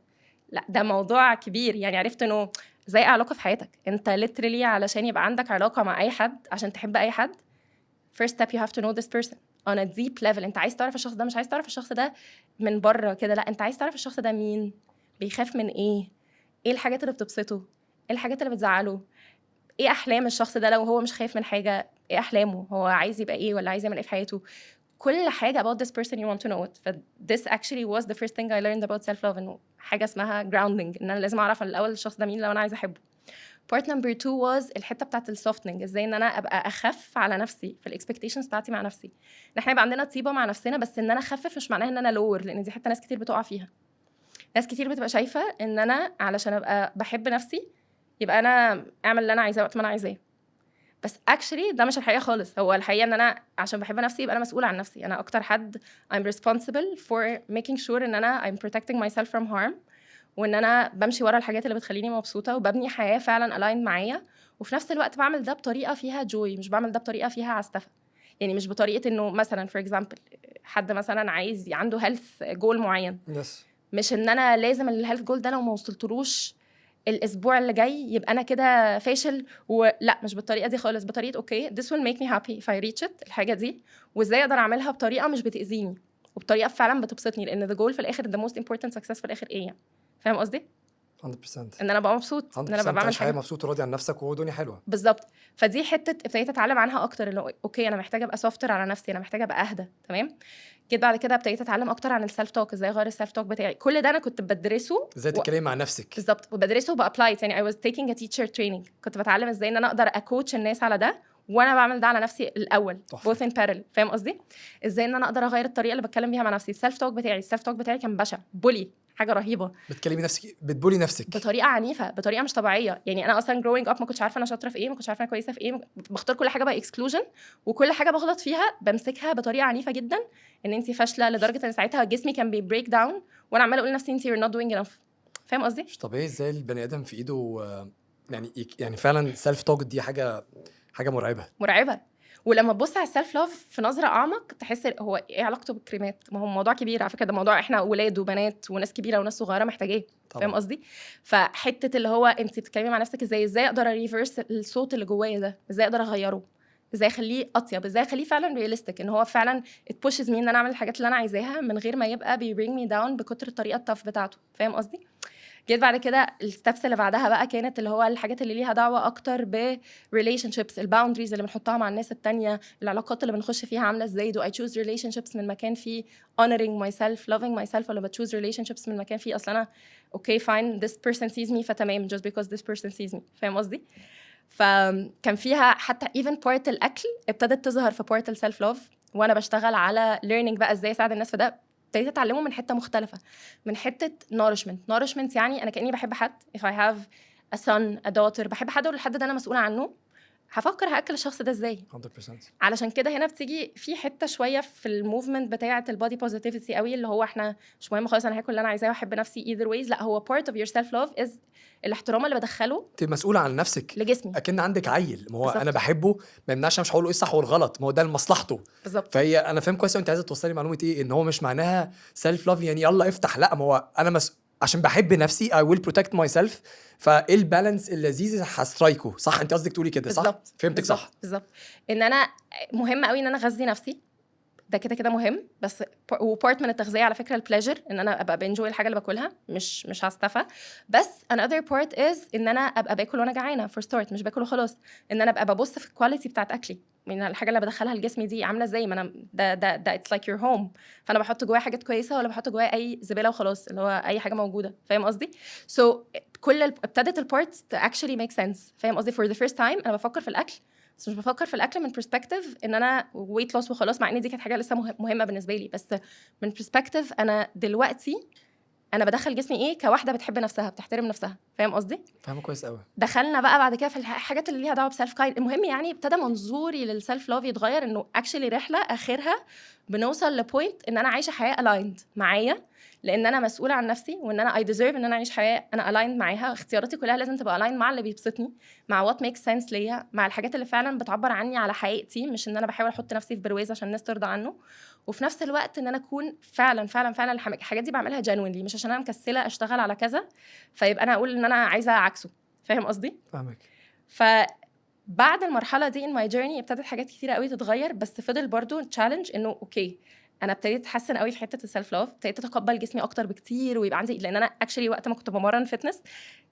لا ده موضوع كبير. يعني عرفت انه زي علاقه في حياتك، انت literally علشان يبقى عندك علاقه مع اي حد، عشان تحب اي حد، first step you have to know this person on a deep level. انت عايز تعرف الشخص ده، مش عايز تعرف الشخص ده من بره كده، لا انت عايز تعرف الشخص ده مين، بيخاف من ايه الحاجات اللي بتبسطه، ايه الحاجات اللي بتزعله، ايه احلام الشخص ده لو هو مش خايف من حاجه، ايه احلامه، هو عايز يبقى ايه ولا عايز يعمل ايه في حياته. كل حاجه about this person you want to know it. this actually was the first thing I learned about self love، انه حاجه اسمها grounding، ان انا لازم اعرف الاول الشخص ده مين لو انا عايزه احبه. part number 2 was الحته بتاعت السوفتنج، ازاي ان انا ابقى اخف على نفسي في الاكسبكتيشنز بتاعتي مع نفسي، ان احنا يبقى عندنا طيبه مع نفسنا، بس ان انا اخفف مش معناها ان انا لور، لان دي حته ناس كتير بتقع فيها. ناس كتير بتبقى شايفه ان انا علشان ابقى بحب نفسي يبقى انا اعمل اللي انا عايزاه وقت ما انا عايزاه، بس actually ده مش الحقيقه خالص. هو الحقيقه ان انا عشان بحب نفسي يبقى انا مسؤوله عن نفسي، انا اكتر حد I'm responsible for making sure ان انا I'm protecting myself from harm، وان انا بمشي ورا الحاجات اللي بتخليني مبسوطه، وببني حياه فعلا align معايا، وفي نفس الوقت بعمل ده بطريقه فيها joy، مش بعمل ده بطريقه فيها عستفه. يعني مش بطريقه انه مثلا for example حد مثلا عايز عنده health goal معين، مش ان انا لازم الهيلث جول ده لو ما وصلتلوش الاسبوع اللي جاي يبقى انا كده فاشل، ولا مش بالطريقه دي خالص، بطريقه اوكي this will make me happy if I reach it الحاجه دي، وازاي اقدر اعملها بطريقه مش بتاذيني، وبطريقه فعلا بتبسطني، لان the goal في الاخر the most important success في الاخر ايه يعني. فاهم قصدي؟ 100% ان انا ابقى مبسوط، ان انا ابقى بعمل عايش حياه حاجه مبسوط وراضي عن نفسك وهو دنيا حلوه. بالظبط. فدي حته ابتديت اتعلم عنها اكتر، اللي اوكي انا محتاجه ابقى سوفتر على نفسي، انا محتاجه ابقى اهدى. تمام. جيت بعد كده ابتديت اتعلم اكتر عن السيلف توك، ازاي اغير السيلف توك بتاعي. كل ده انا كنت بدرسه ازاي تتكلمي مع نفسك. بالظبط، وبدرسه وبابلاي. يعني I was taking a teacher training، كنت بتعلم ازاي ان انا اقدر اكوتش الناس على ده وانا بعمل ده على نفسي الاول. تحفة. both in parallel. فاهم قصدي؟ ازاي ان انا اقدر اغير الطريقه اللي بتكلم بيها مع نفسي. السيلف توك بتاعي كان بشع، بولي، حاجه رهيبه، بتكلمي نفسك، بتبولي نفسك بطريقه عنيفه، بطريقه مش طبيعيه. يعني انا اصلا growing up ما كنتش عارفه انا شاطره في ايه، ما كنتش عارفه انا كويسه في ايه، بختار كل حاجه باي exclusion، وكل حاجه بغلط فيها بمسكها بطريقه عنيفه جدا، ان انت فاشله، لدرجه ان ساعتها جسمي كان بيبريك داون وانا عماله اقول لنفسي انت you're not doing enough. فاهم قصدي؟ مش طبيعي ازاي البني ادم في ايده يعني فعلا سيلف توك دي حاجه مرعبه. ولما تبص على السيلف لوف في نظره اعمق تحس هو ايه علاقته بالكريمات. ما هو موضوع كبير على فكره، ده موضوع احنا اولاد وبنات وناس كبيره وناس صغيره محتاجاه. فاهم قصدي؟ فحته اللي هو انت بتتكلمي مع نفسك ازاي اقدر ريفرس الصوت اللي جوايا ده، ازاي اقدر اغيره، ازاي اخليه اطيب، ازاي اخليه فعلا رياليستيك، ان هو فعلا it pushes me ان انا اعمل الحاجات اللي انا عايزاها من غير ما يبقى bring me down بكتر الطريقه التف بتاعته. فاهم قصدي؟ جيت بعد كده الستبس اللي بعدها بقى كانت اللي هو الحاجات اللي ليها دعوه اكتر ب relationships، الباوندريز اللي بنحطها مع الناس التانية، العلاقات اللي بنخش فيها عامله ازاي. do I choose relationships من مكان فيه honoring myself loving myself، ولا choose relationships من مكان فيه اصلا انا okay fine this person sees me فتمام just because this person sees me. فاهم قصدي؟ فكان فيها حتى even part الاكل ابتدت تظهر في part السيلف لوف، وانا بشتغل على learning بقى ازاي اساعد الناس في ده. ابتديت اتعلمه من حته مختلفه، من حته nourishment. يعني انا كاني بحب حد، if I have a son a daughter، بحب حد والحد ده انا مسؤوله عنه، هفكر هاكل الشخص ده ازاي. 100%. علشان كده هنا بتيجي في حته شويه في الموفمنت بتاعه البودي بوزيتيفيتي قوي، اللي هو احنا مش مهم خالص انا هاكل اللي انا عايزاه واحب نفسي either ways. لا، هو part of your self love is الاحترام اللي بدخله انت مسؤوله عن نفسك لجسمي. اكن عندك عيل، ما هو بالزبط. انا بحبه ما يمنعش مش هقول له ايه الصح والغلط، ما هو ده لمصلحته. بالظبط. فهي انا فاهم كويس انت عايزه توصلي معلومه ايه، ان هو مش معناها سيلف لاف يعني يلا افتح، لا، ما هو انا عشان بحب نفسي I will protect myself. فايه البالانس اللذيذ هسترايكه صح؟ انت قصدك تقولي كده صح؟ بالزبط. فهمتك صح. بالظبط. ان انا مهم قوي ان انا اغذي نفسي، ده كده مهم، بس وبارت من التغذيه على فكره البليجر، ان انا ابقى بنجوي الحاجه اللي باكلها، مش هستفى. بس another part is ان انا ابقى باكل وانا جعانه for start، مش باكل وخلاص. ان انا ابقى ببص في الكواليتي بتاعت اكلي، من الحاجه اللي بدخلها لجسمي دي عامله ازاي. ما انا ده it's like your home، فانا بحط جوايا حاجات كويسه ولا بحط جوايا اي زباله وخلاص، اللي هو اي حاجه موجوده. فاهم قصدي؟ so ابتدت البارتس to actually make sense. فاهم قصدي؟ for the first time انا بفكر في الاكل، بس مش بفكر في الاكل من برسبكتيف ان انا ويت لوس وخلاص، مع ان دي كانت حاجه لسه مهمه بالنسبه لي، بس من برسبكتيف انا دلوقتي انا بدخل جسمي ايه كواحده بتحب نفسها بتحترم نفسها. فاهم قصدي؟ فاهمه كويس قوي. دخلنا بقى بعد كده في الحاجات اللي ليها دعوه بسيلف كايند. المهم يعني ابتدى منظوري للسيلف لوف يتغير، انه اكشلي رحله اخرها بنوصل لبوينت ان انا عايشه حياه الايند معايا، لان انا مسؤوله عن نفسي، وان انا اي ديزيرف ان انا اعيش حياه انا الايند معاها. اختياراتي كلها لازم تبقى الايند مع اللي بيبسطني، مع وات ميك سنس ليا، مع الحاجات اللي فعلا بتعبر عني على حقيقتي، مش ان انا بحاول احط نفسي في برواز عشان الناس ترضى عنه. وفي نفس الوقت ان انا اكون فعلا الحاجات دي بعملها جينوينلي، مش عشان انا مكسله اشتغل على كذا فيبقى انا اقول ان انا عايزه عكسه. فاهم قصدي؟ فاهمك. فبعد المرحله دي in my journey ابتدت حاجات كتيره قوي تتغير، بس فضل برضو تشالنج انه اوكي انا ابتديت اتحسن قوي في حته السيلف لوف، ابتديت اتقبل جسمي اكتر بكتير، ويبقى عندي، لان انا اكشلي وقت ما كنت بمرن فتنس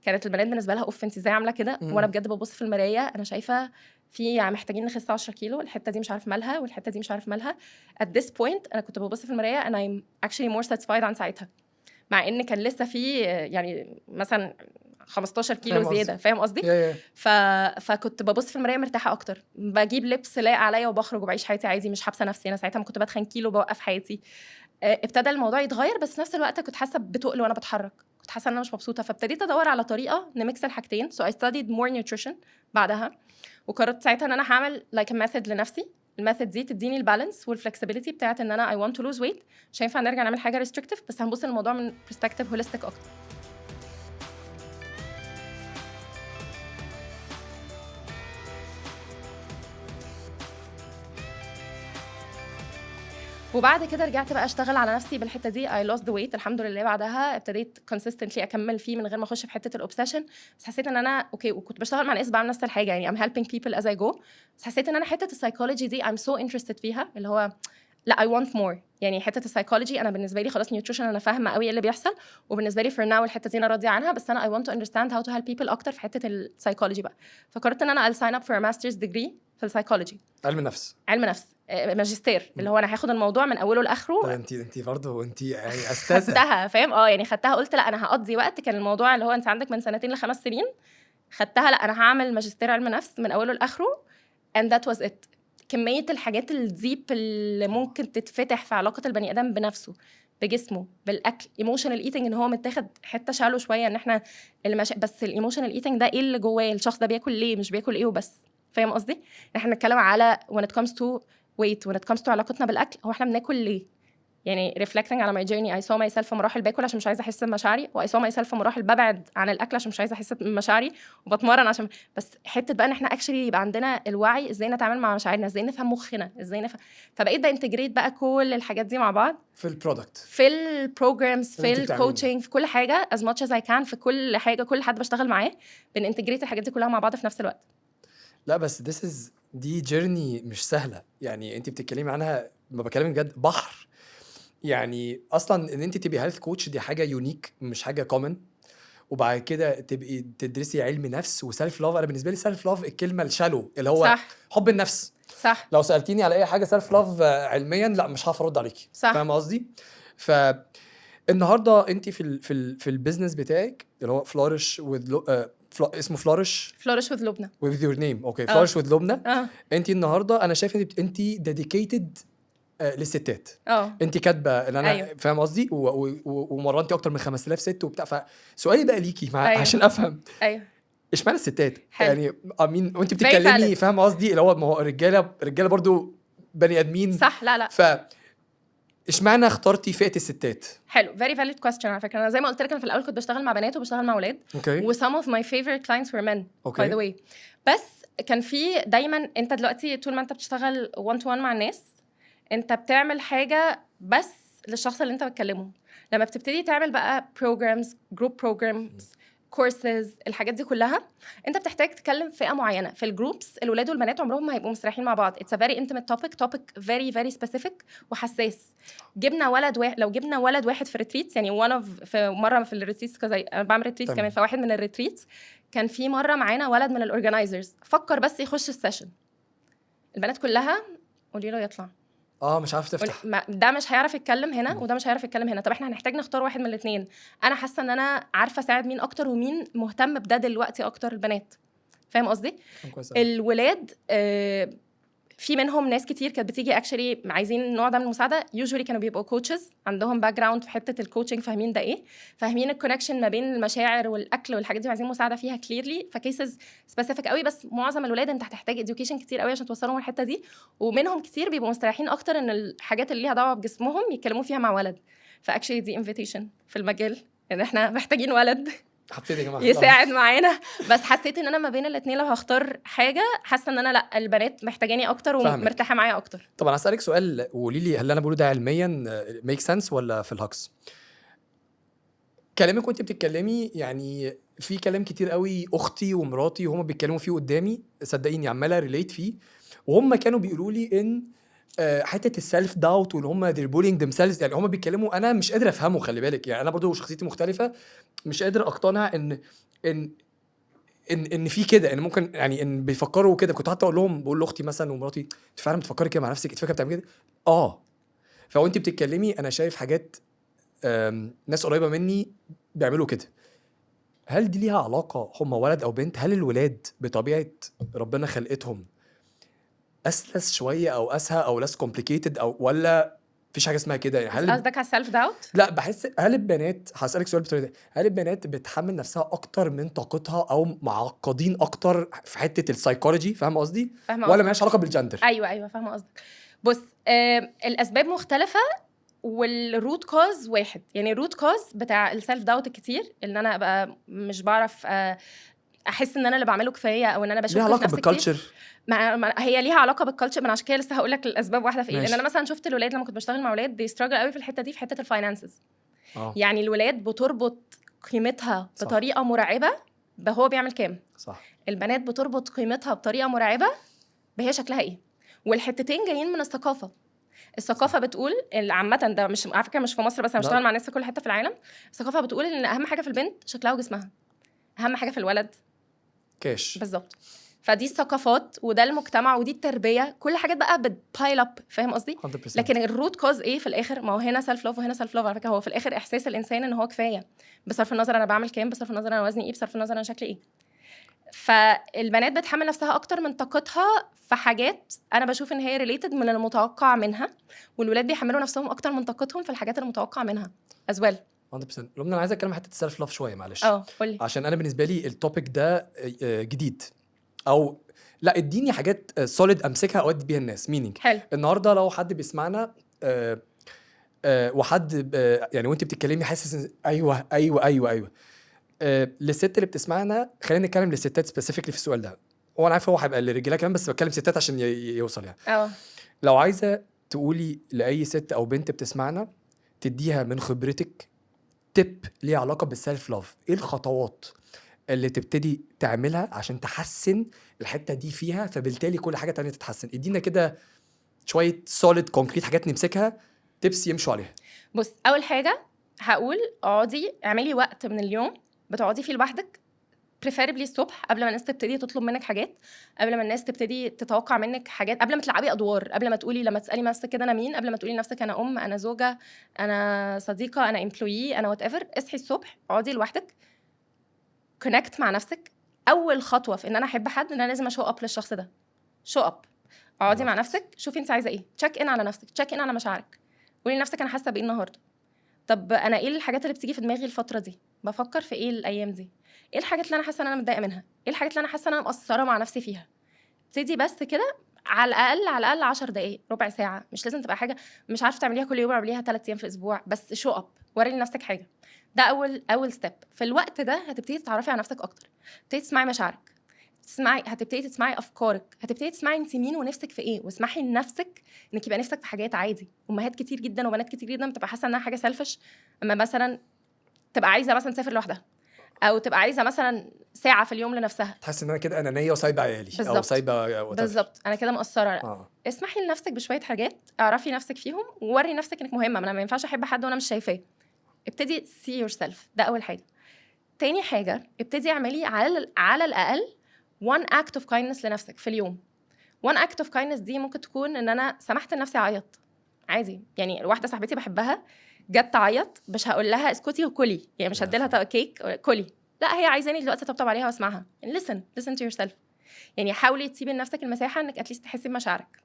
كانت البنات بالنسبه لها اوف انت ازاي عامله كده، وانا بجد ببص في المرايه انا شايفه في محتاجين نخس 10 كيلو، الحته دي مش عارف مالها والحته دي مش عارف مالها. at this point انا كنت ببص في المرايه انا I'm actually more satisfied عن ساعتها، مع ان كان لسه في يعني مثلا 15 كيلو زياده. فاهم قصدي؟ فكنت ببص في المرايه مرتاحه اكتر، بجيب لبس لايق عليا وبخرج وبعيش حياتي عادي، مش حابسه نفسي. انا ساعتها ما كنت بتخن كيلو بوقف حياتي. ابتدى الموضوع يتغير، بس في نفس الوقت كنت حاسه بتقل وانا بتحرك، كنت حاسه ان انا مش مبسوطه. فابتديت ادور على طريقه نميكس الحاجتين. so I studied more nutrition بعدها، وقررت ساعتها ان انا هعمل like a method لنفسي. الميثود دي تديني البالانس والفلكسبيليتي بتاعت ان انا I want to lose weight، مش هينفع نرجع نعمل حاجه restrictive، بس هنبص للموضوع من perspective holistic اكتر. وبعد كده رجعت بقى اشتغل على نفسي بالحته دي. I lost the weight الحمد لله. بعدها ابتديت consistently اكمل فيه من غير ما اخش في حته الاوبسيشن، بس حسيت ان انا اوكي، وكنت بشتغل مع ناس بعمل نفس الحاجه، يعني I'm helping people as I go. بس حسيت ان انا حته السايكولوجي دي I'm so interested فيها، اللي هو لا I want more. يعني حته السايكولوجي انا بالنسبه لي خلاص نيوتريشن انا فاهمه قوي ايه اللي بيحصل، وبالنسبه لي for now الحته دي انا راضيه عنها، بس انا I want to understand how to help people اكتر في حته السايكولوجي بقى. فقررت ان انا I'll sign up for a master's degree في السايكولوجي، علم نفس. علم نفس، ماجستير، اللي هو انا هاخد الموضوع من اوله لاخره. طب انت برضه انت يعني استاذه. خدتها فاهم يعني خدتها، قلت لا انا هقضي وقت. كان الموضوع اللي هو انت عندك من 2 ل5 سنين، خدتها لا انا هعمل ماجستير علم نفس من اوله لاخره and that was it. كميه الحاجات الديب اللي ممكن تتفتح في علاقه البني ادم بنفسه بجسمه بالاكل، ايموشنال ايتنج، ان هو متاخد حته شالو شويه ان احنا بس الايموشنال ايتنج ده ايه اللي جواه، الشخص ده بياكل ليه مش بياكل ايه وبس. فاهم قصدي؟ احنا بنتكلم على when it comes to weight when it comes to علاقتنا بالاكل، هو احنا بناكل ليه. يعني reflecting على my journey I saw myself في مراحل باكل عشان مش عايزه احس بمشاعري، و I saw myself في مراحل ببعد عن الاكل عشان مش عايزه احس بمشاعري، وبتمرن عشان بس حته بقى ان احنا actually يبقى عندنا الوعي ازاي نتعامل مع مشاعرنا، ازاي نفهم مخنا، ازاي نفهم. فبقيت بانتجريت بقى كل الحاجات دي مع بعض في البرودكت، في البروجرامز، في اللي انت بتعمليه. الكوتشنج، في كل حاجه as much as I can، في كل حاجه كل حد بشتغل معاه بننتجريت الحاجات دي كلها مع بعض في نفس الوقت. لا بس دي جيرني مش سهله، يعني انت بتتكلمي عنها ما بكلمك بجد بحر. يعني اصلا ان انت تبقي هيلث كوتش دي حاجه يونيك مش حاجه كومن، وبعد كده تبقي تدرسي علم نفس وسيلف لاف. انا بالنسبه لي سيلف لاف الكلمه الشالو اللي هو صح. حب النفس. صح. لو سالتيني على اي حاجه سيلف لاف علميا لا مش هعرف ارد عليكي. صح. فاهم قصدي؟ فالنهارده انت في البيزنس بتاعك اللي هو فلورش اسمه فلورش with لبنى with your name. اوكي فلورش with لبنى. انت النهارده انا شايف انت ديديكيتد للستات. انت كاتبه ان انا أيوه. فاهم قصدي، ومرنتي اكتر من 5000 ست وبتاع. فسؤالي بقى ليكي أيوه. عشان افهم ايوه اشمعنى الستات حلو. يعني امين وانت بتتكلمي فاهم قصدي اللي هو ما هو الرجاله برضو بني ادمين صح. لا ف اشمعنى اخترتي فئه الستات؟ حلو very valid question على فكره. انا زي ما قلت لك انا في الاول كنت بشتغل مع بنات وبشتغل مع اولاد. اوكي. و some of my favorite clients were men اوكي. by the way. بس كان في دايما انت دلوقتي طول ما انت بتشتغل one to one مع الناس انت بتعمل حاجه بس للشخص اللي انت بتكلمه. لما بتبتدي تعمل بقى programs group programs courses الحاجات دي كلها انت بتحتاج تتكلم فئه معينه. في الجروبس الولاد والبنات عمرهم ما هيبقوا مستريحين مع بعض. it's a very intimate topic very very specific وحساس. جبنا ولد واحد، لو جبنا ولد واحد في ريتريتس يعني في مره في الريتريتس كذا انا بعمل ريتريتس كمان، فواحد من الريتريتس كان في مره معانا ولد من الاورجنايزرز فكر بس يخش السيشن، البنات كلها قولي له يطلع مش عارف تفتح. ده مش هيعرف يتكلم هنا وده مش هيعرف يتكلم هنا. طب احنا هنحتاج نختار واحد من الاثنين. انا حاسه ان انا عارفه اساعد مين اكتر ومين مهتم بده دلوقتي اكتر. البنات. فاهم قصدي؟ الولاد في منهم ناس كتير كانت بتيجي اكشلي عايزين النوع ده من المساعده. يوجوالي كانوا بيبقوا كوتشز عندهم باك جراوند في حته الكوتشنج، فاهمين ده ايه، فاهمين الكونكشن ما بين المشاعر والاكل والحاجات دي وعايزين مساعده فيها كليرلي. فكيسز سبيسيفيك قوي. بس معظم الولاد انت هتحتاج اديوكيشن كتير قوي عشان توصلهم الحته دي. ومنهم كتير بيبقوا مستريحين اكتر ان الحاجات اللي ليها دعوه بجسمهم يتكلموا فيها مع ولد. فاكشلي دي انفيتيشن في المجال ان احنا محتاجين ولد يساعد معانا. بس حسيت ان انا ما بين الاثنين لو هختار حاجه حاسه ان انا لا البنات محتاجاني اكتر ومرتاحه معايا اكتر. طبعا هسألك سؤال وقولي لي هل انا بقوله ده علميا ميك سنس ولا في الهكس؟ كلامك وانت بتتكلمي يعني في كلام كتير قوي اختي ومراتي وهم بيتكلموا فيه قدامي صدقيني عماله ريليت فيه، وهم كانوا بيقولوا لي ان حته السيلف داوت واللي هم they're bullying themselves. يعني هم بيتكلموا انا مش قادر افهمه. خلي بالك يعني انا برضو شخصيتي مختلفه مش قادر اقتنع ان في كده ان ممكن يعني ان بيفكروا كده. كنت حتى اقول لهم بقول لاختي مثلا ومراتي انت فعلا بتفكري كده مع نفسك؟ انت فاكره بتعملي كده؟ فوانت بتتكلمي انا شايف حاجات ناس قريبه مني بيعملوا كده. هل دي ليها علاقه هم ولد او بنت؟ هل الولاد بطبيعه ربنا خلقتهم اسلس شويه او اسهل او less complicated او ولا مفيش حاجه اسمها كده؟ يعني هل قصدك على السيلف داوت؟ لا بحس هل البنات هسألك سؤال بالطريقه دي، هل البنات بتحمل نفسها اكتر من طاقتها او معقدين اكتر في حته السايكولوجي؟ فاهم قصدي؟ ولا مالهاش علاقه بالجندر؟ ايوه فاهمه قصدك. بص الاسباب مختلفه والروت كوز واحد. يعني الروت كوز بتاع السيلف داوت الكتير ان انا ابقى مش بعرف احس ان انا اللي بعمله كفايه او ان انا بشوف ليها علاقه بالكالتشر. هي ليها علاقه بالكالتشر. من عشان كده لسه هقول لك الاسباب واحده في ايه. لان انا مثلا شفت الولاد لما كنت بشتغل مع ولاد بيستراجل قوي في الحته دي في حته الفاينانسز. يعني الولاد بتربط قيمتها بطريقه مرعبه بهو بيعمل كام. صح. البنات بتربط قيمتها بطريقه مرعبه بهي شكلها ايه. والحتتين جايين من الثقافه. الثقافه بتقول عامه، ده مش على فكره مش في مصر بس، انا لا. بشتغل مع ناس في كل حته في العالم. الثقافه بتقول ان اهم حاجه في البنت شكلها وجسمها، اهم حاجه في الولد كاش. بالظبط. فدي الثقافات وده المجتمع ودي التربيه، كل حاجات بقى بتبايل اب، فاهم قصدي؟ 100%. لكن الروت كوز ايه في الاخر؟ ما هو هنا سيلف لوف وهنا سيلف لوف. على فكره هو في الاخر احساس الانسان ان هو كفايه، بصرف النظر انا بعمل كام، بصرف النظر انا وزني ايه، بصرف النظر انا شكلي ايه. فالبنات بتحمل نفسها اكتر من طاقتها في حاجات انا بشوف ان هي ريليتد من المتوقع منها، والولاد بيحملوا نفسهم اكتر من طاقتهم في الحاجات المتوقع منها as well. 100%. لبنى انا عايز اتكلم حته السيلف لاف شويه معلش، قولي. عشان انا بالنسبه لي التوبيك ده جديد، او لا اديني حاجات سوليد امسكها اودي بيها الناس. مينينج حلو. النهارده لو حد بيسمعنا وحد يعني وانت بتتكلمي حاسس ايوه ايوه ايوه ايوه للست اللي بتسمعنا، خلينا نتكلم للستات سبيسيفيكلي في السؤال ده. هو انا عارف هو هيبقى للرجاله كمان، بس بتكلم ستات عشان يوصل يعني. لو عايزه تقولي لاي ست او بنت بتسمعنا تديها من خبرتك تip ليه علاقه بالسيلف لاف، ايه الخطوات اللي تبتدي تعملها عشان تحسن الحته دي فيها، فبالتالي كل حاجه تانية تتحسن؟ ادينا كده شويه سوليد كونكريت حاجات نمسكها، تبس يمشوا عليها. بص، اول حاجه هقول اقعدي اعملي وقت من اليوم بتقعدي فيه لوحدك، preferably الصبح قبل ما الناس تبتدي تطلب منك حاجات، قبل ما الناس تبتدي تتوقع منك حاجات، قبل ما تلعبي ادوار، قبل ما تقولي لما تسالي نفسك كده انا مين، قبل ما تقولي لنفسك انا ام، انا زوجه، انا صديقه، انا امبلويي، انا وات ايفر. اصحي الصبح اقعدي لوحدك، كونكت مع نفسك. اول خطوه في ان انا احب حد ان انا لازم اشو اب للشخص ده. شو اب، اقعدي مع نفسك، شوفي انت عايزه ايه، تشيك ان على نفسك، تشيك ان على مشاعرك، قولي لنفسك انا حاسه بايه النهارده. طب انا ايه الحاجات اللي بتيجي في دماغي الفتره دي، بفكر في ايه الايام دي، ايه الحاجات اللي انا حاسه ان انا متضايقه منها، ايه الحاجات اللي انا حاسه ان انا مقصره مع نفسي فيها. ابتدي بس كده، على الاقل 10 دقائق، ربع ساعه، مش لازم تبقى حاجه مش عارفه تعمليها كل يوم، اعمليها 3 ايام في الاسبوع، بس شو اب، وري لنفسك حاجه. ده اول ستيب. في الوقت ده هتبتدي تتعرفي على نفسك اكتر، هتبتدي تسمعي مشاعرك، هتبتدي تسمعي افكارك، هتبتدي تسمعي انت مين ونفسك في ايه، واسمحي لنفسك انك يبقى نفسك في حاجات عادي. امهات كتير جدا وبنات كتير جدا بتبقى حاسه انها حاجه سيلفش اما مثلا تبقى عايزه مثلا تسافر لوحدها، او تبقى عايزه مثلا ساعه في اليوم لنفسها، تحس ان انا كده انانيه وسايبه عيالي او سايبه بالظبط انا كده مقصره. اسمحي لنفسك بشويه حاجات، اعرفي نفسك فيهم، ووري نفسك انك مهمه. انا ما ينفعش احب حد وانا مش شايفاه. ابتدي see yourself، ده اول حاجه. تاني حاجه، ابتدي اعملي على الاقل one act of kindness لنفسك في اليوم. one act of kindness دي ممكن تكون ان انا سمحت لنفسي اعيط عادي. يعني واحده صاحبتي بحبها جت تعيط، مش هقول لها اسكتي وكلي، يعني مش هديلها كيك كلي، لا هي عايزاني دلوقتي اطبطب عليها واسمعها. يعني listen to yourself. يعني حاولي تسيبي لنفسك المساحه انك اتليست تحسي بمشاعرك.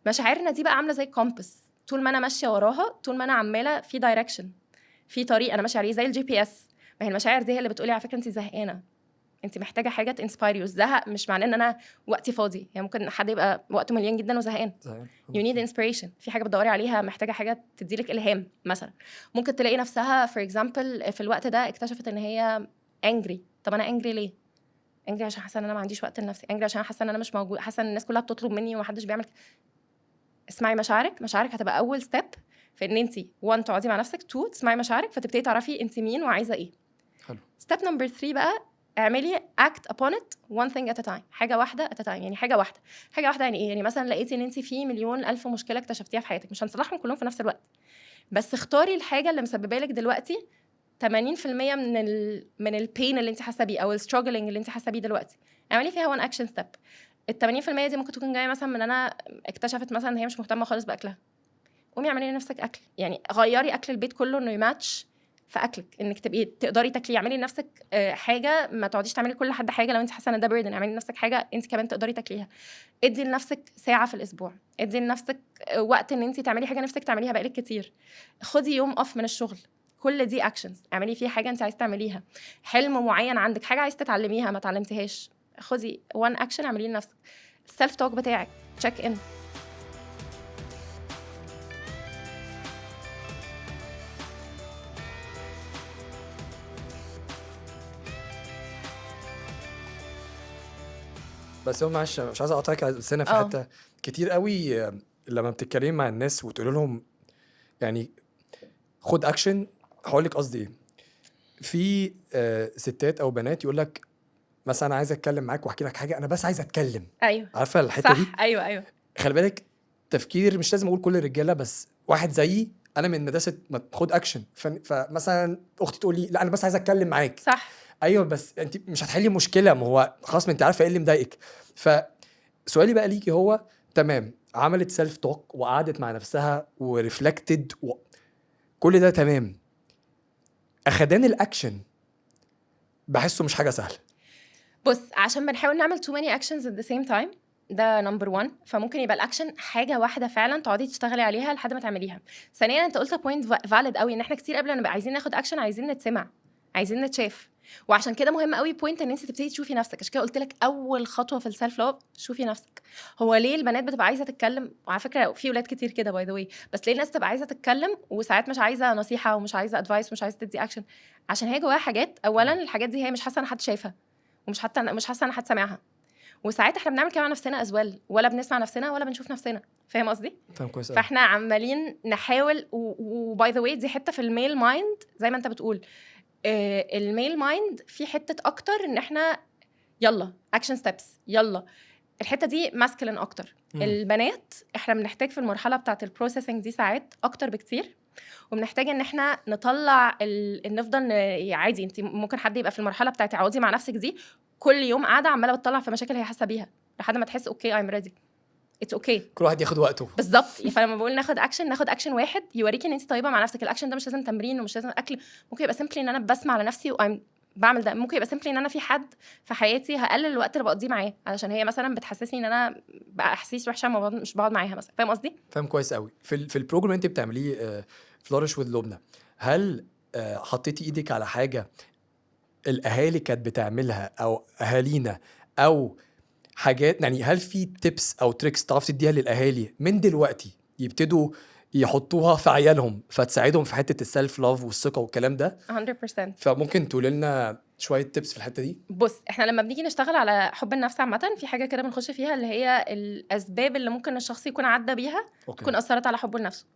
مشاعرنا دي بقى عامله زي كومبس، طول ما انا ماشيه وراها، طول ما انا عماله في دايركشن، في طريق انا ماشيه عليه، زي الجي بي اس. ما هي المشاعر دي هي اللي بتقولي على فكره انت زهقانه، انت محتاجه حاجه تنسباير. الزهق مش معناه ان انا وقتي فاضي، يعني ممكن حد يبقى وقته مليان جدا وزهقان. you need inspiration، في حاجه بتدوري عليها، محتاجه حاجه تديلك الهام. مثلا ممكن تلاقي نفسها for example في الوقت ده اكتشفت ان هي angry. طب انا angry ليه؟ angry عشان حاسه ان انا ما عنديش وقت لنفسي، angry عشان حاسه ان انا مش موجود، حاسه ان الناس كلها بتطلب مني ومحدش بيعمل. اسمعي مشاعرك. مشاعرك هتبقى اول ستيب في ان انت 1 تقعدي مع نفسك، 2 تسمعي مشاعرك، فتبتدي تعرفي انت مين وعايزه ايه. حلو. ستيب نمبر 3 بقى، اعملي act upon it one thing at a time، حاجه واحده at a time. يعني حاجه واحده يعني ايه؟ يعني مثلا لقيتي ان انت في مليون الف مشكله اكتشفتيها في حياتك، مش هنصلحهم كلهم في نفس الوقت، بس اختاري الحاجه اللي مسببه لك دلوقتي 80% من البين اللي انت حاسه بيه او الستراجلينج اللي انت حاسه بيه دلوقتي، اعملي فيها one action step. ال 80% دي ممكن تكون جايه مثلا من انا اكتشفت مثلا ان هي مش مهتمه خالص باكلها، قومي اعملي لنفسك اكل. يعني غيري اكل البيت كله انه يماتش في اكلك، انك تبقي تقدري تاكلي. اعملي لنفسك حاجه، ما تقعديش تعملي كل حد حاجه لو انت حاسه ان ده بيردن. اعملي لنفسك حاجه انت كمان تقدري تاكليها. ادي لنفسك ساعه في الاسبوع، ادي لنفسك وقت ان انت تعملي حاجه نفسك تعمليها بقالك كتير. خدي يوم اوف من الشغل، كل دي اكشنز اعملي فيه حاجه انت عايز تعمليها. حلم معين عندك، حاجه عايز تتعلميها ما تعلمتيهاش، خدي وان اكشن اعمليه لنفسك. السيلف توك بتاعك، تشيك ان. بس هو معلش مش عايز اقاطعك، بس انا في حته كتير قوي لما بتتكلمي مع الناس وتقول لهم يعني خد اكشن، هقول لك قصدي ايه. في ستات او بنات يقول لك مثلا انا عايز اتكلم معاك واحكي لك حاجه، انا بس عايز اتكلم. ايوه عارفه الحته صح. دي؟ ايوه خلي بالك تفكير مش لازم اقول كل الرجاله، بس واحد زيي انا من مدرسه ما تاخد اكشن. فمثلا اختي تقول لي لا انا بس عايزه اتكلم معاك. صح. ايوه بس انت مش هتحلي مشكله، ما هو خلاص ما انت عارفه ايه اللي مضايقك. فسؤالي بقى ليكي هو تمام، عملت سيلف توك وقعدت مع نفسها وريفلكتد كل ده تمام، اخدان الاكشن بحسه مش حاجه سهله. بص، عشان بنحاول نعمل too many actions at the same time، ده نمبر 1. فممكن يبقى الاكشن حاجه واحده فعلا تقعدي تشتغلي عليها لحد ما تعمليها. ثانيا انت قلت بوينت فاليد قوي، ان احنا كتير قبل ما نبقى عايزين ناخد اكشن عايزين نتسمع، عايزين نتشاف. وعشان كده مهم قوي بوينت ان انت تبتدي تشوفي نفسك. عشان كده قلت لك اول خطوه في السيلف لوف شوفي نفسك. هو ليه البنات بتبقى عايزه تتكلم؟ وعلى فكره في ولاد كتير كده باي ذا واي، بس ليه الناس تبقى عايزه تتكلم وساعات مش عايزه نصيحه ومش عايزه ادفايس ومش عايزه تدي اكشن؟ عشان هي جواها حاجات. اولا الحاجات دي هي مش حاسه ان حد شايفها، ومش حاسه ان حد سامعها. وساعات احنا بنعمل كده مع نفسنا ازوال، ولا بنسمع نفسنا ولا بنشوف نفسنا. فاهم قصدي؟ تمام كويس. فاحنا عمالين نحاول. وباي ذا واي دي حته في الميل مايند زي ما انت بتقول. الميل مايند في حته اكتر ان احنا يلا اكشن ستيبس، يلا الحته دي ماسكلين اكتر. البنات احنا بنحتاج في المرحله بتاعه البروسيسنج دي ساعات اكتر بكتير، وبنحتاج ان احنا نطلع نفضل عادي. انت ممكن حد يبقى في المرحله بتاعه اقعدي مع نفسك دي كل يوم قاعده عماله بتطلع في مشاكل هي حاسه بيها لحد ما تحس اوكي ايم ريدي، اتس اوكي. كل واحد ياخد وقته بالظبط. فلما بقول ناخد اكشن واحد يوريكي ان انت طيبه مع نفسك. الاكشن ده مش لازم تمرين ومش لازم اكل، ممكن يبقى سيمبلي ان انا بسمع على نفسي بعمل ده. ممكن يبقى سيمبلي ان انا في حد في حياتي هقلل الوقت اللي بقضيه معاه علشان هي مثلا بتحسسني ان انا بقى احاسيس وحشه مش بقعد معاها مثلا. فاهم قصدي؟ فاهم كويس قوي. في البروجرام انت بتعمليه فلورش وذ لبنى، هل حطيتي ايدك على حاجه الاهالي كانت بتعملها او اهالينا، او حاجات يعني هل في تيبس او تريكس تعرف تديها للاهالي من دلوقتي يبتدوا يحطوها في عيالهم فتساعدهم في حته السيلف لاف والثقه والكلام ده؟ 100%. فممكن تقول لنا شويه تيبس في الحته دي؟ بص، احنا لما بنيجي نشتغل على حب النفس عامه في حاجه كده بنخش فيها اللي هي الاسباب اللي ممكن الشخص يكون عدى بيها تكون اثرت على حبه لنفسه.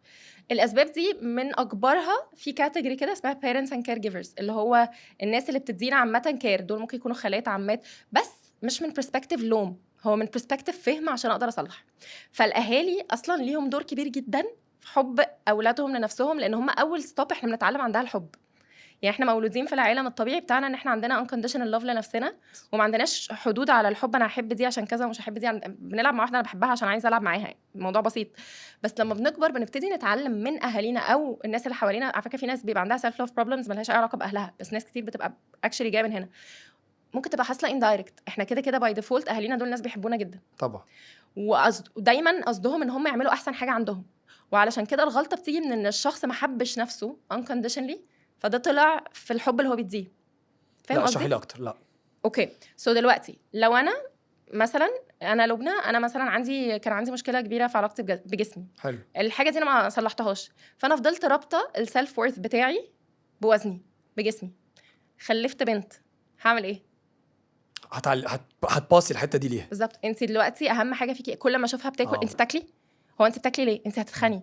الاسباب دي من اكبرها في كاتيجوري كده اسمها parents and caregivers، اللي هو الناس اللي بتدينا عامه كير. دول ممكن يكونوا خالات، عمات، بس مش من perspective لوم، هو من perspective فهم عشان اقدر اصلح. فالاهالي اصلا ليهم دور كبير جدا في حب اولادهم لنفسهم، لان هم اول ستوب احنا بنتعلم عندها الحب. يعني احنا مولودين في العالم الطبيعي بتاعنا ان احنا عندنا unconditional love لنفسنا، وما عندناش حدود على الحب. انا هحب دي عشان كذا ومش هحب دي بنلعب مع واحده انا بحبها عشان عايزه العب معاها. الموضوع بسيط. بس لما بنكبر بنبتدي نتعلم من اهالينا او الناس اللي حوالينا. على فكره في ناس بيبقى عندها self love problems ملهاش اي علاقه باهلها، بس ناس كتير بتبقى actually جايه من هنا. ممكن تبقى حاصله indirect. احنا كده كده باي ديفولت اهالينا دول ناس بيحبونا جدا طبعا، ودايما قصدهم ان هم يعملوا احسن حاجه عندهم. وعلشان كده الغلطه بتيجي من ان الشخص ما حبش نفسه unconditionally، فده طلع في الحب اللي هو بيديه. فاهم لا قصدي؟ اشرحي لي اكتر. لا اوكي. دلوقتي لو انا مثلا لبنى، انا مثلا كان عندي مشكله كبيره في علاقتي بجسمي. حلو. الحاجه دي انا ما صلحتهاش، فانا فضلت رابطه السيلف وورث بتاعي بوزني بجسمي. خلفت بنت، هعمل ايه؟ هتباصي الحته دي ليها. بالظبط. انت دلوقتي اهم حاجه فيكي كل ما اشوفها بتاكل. انت بتاكلي؟ هو انت بتاكلي ليه؟ انت هتتخني.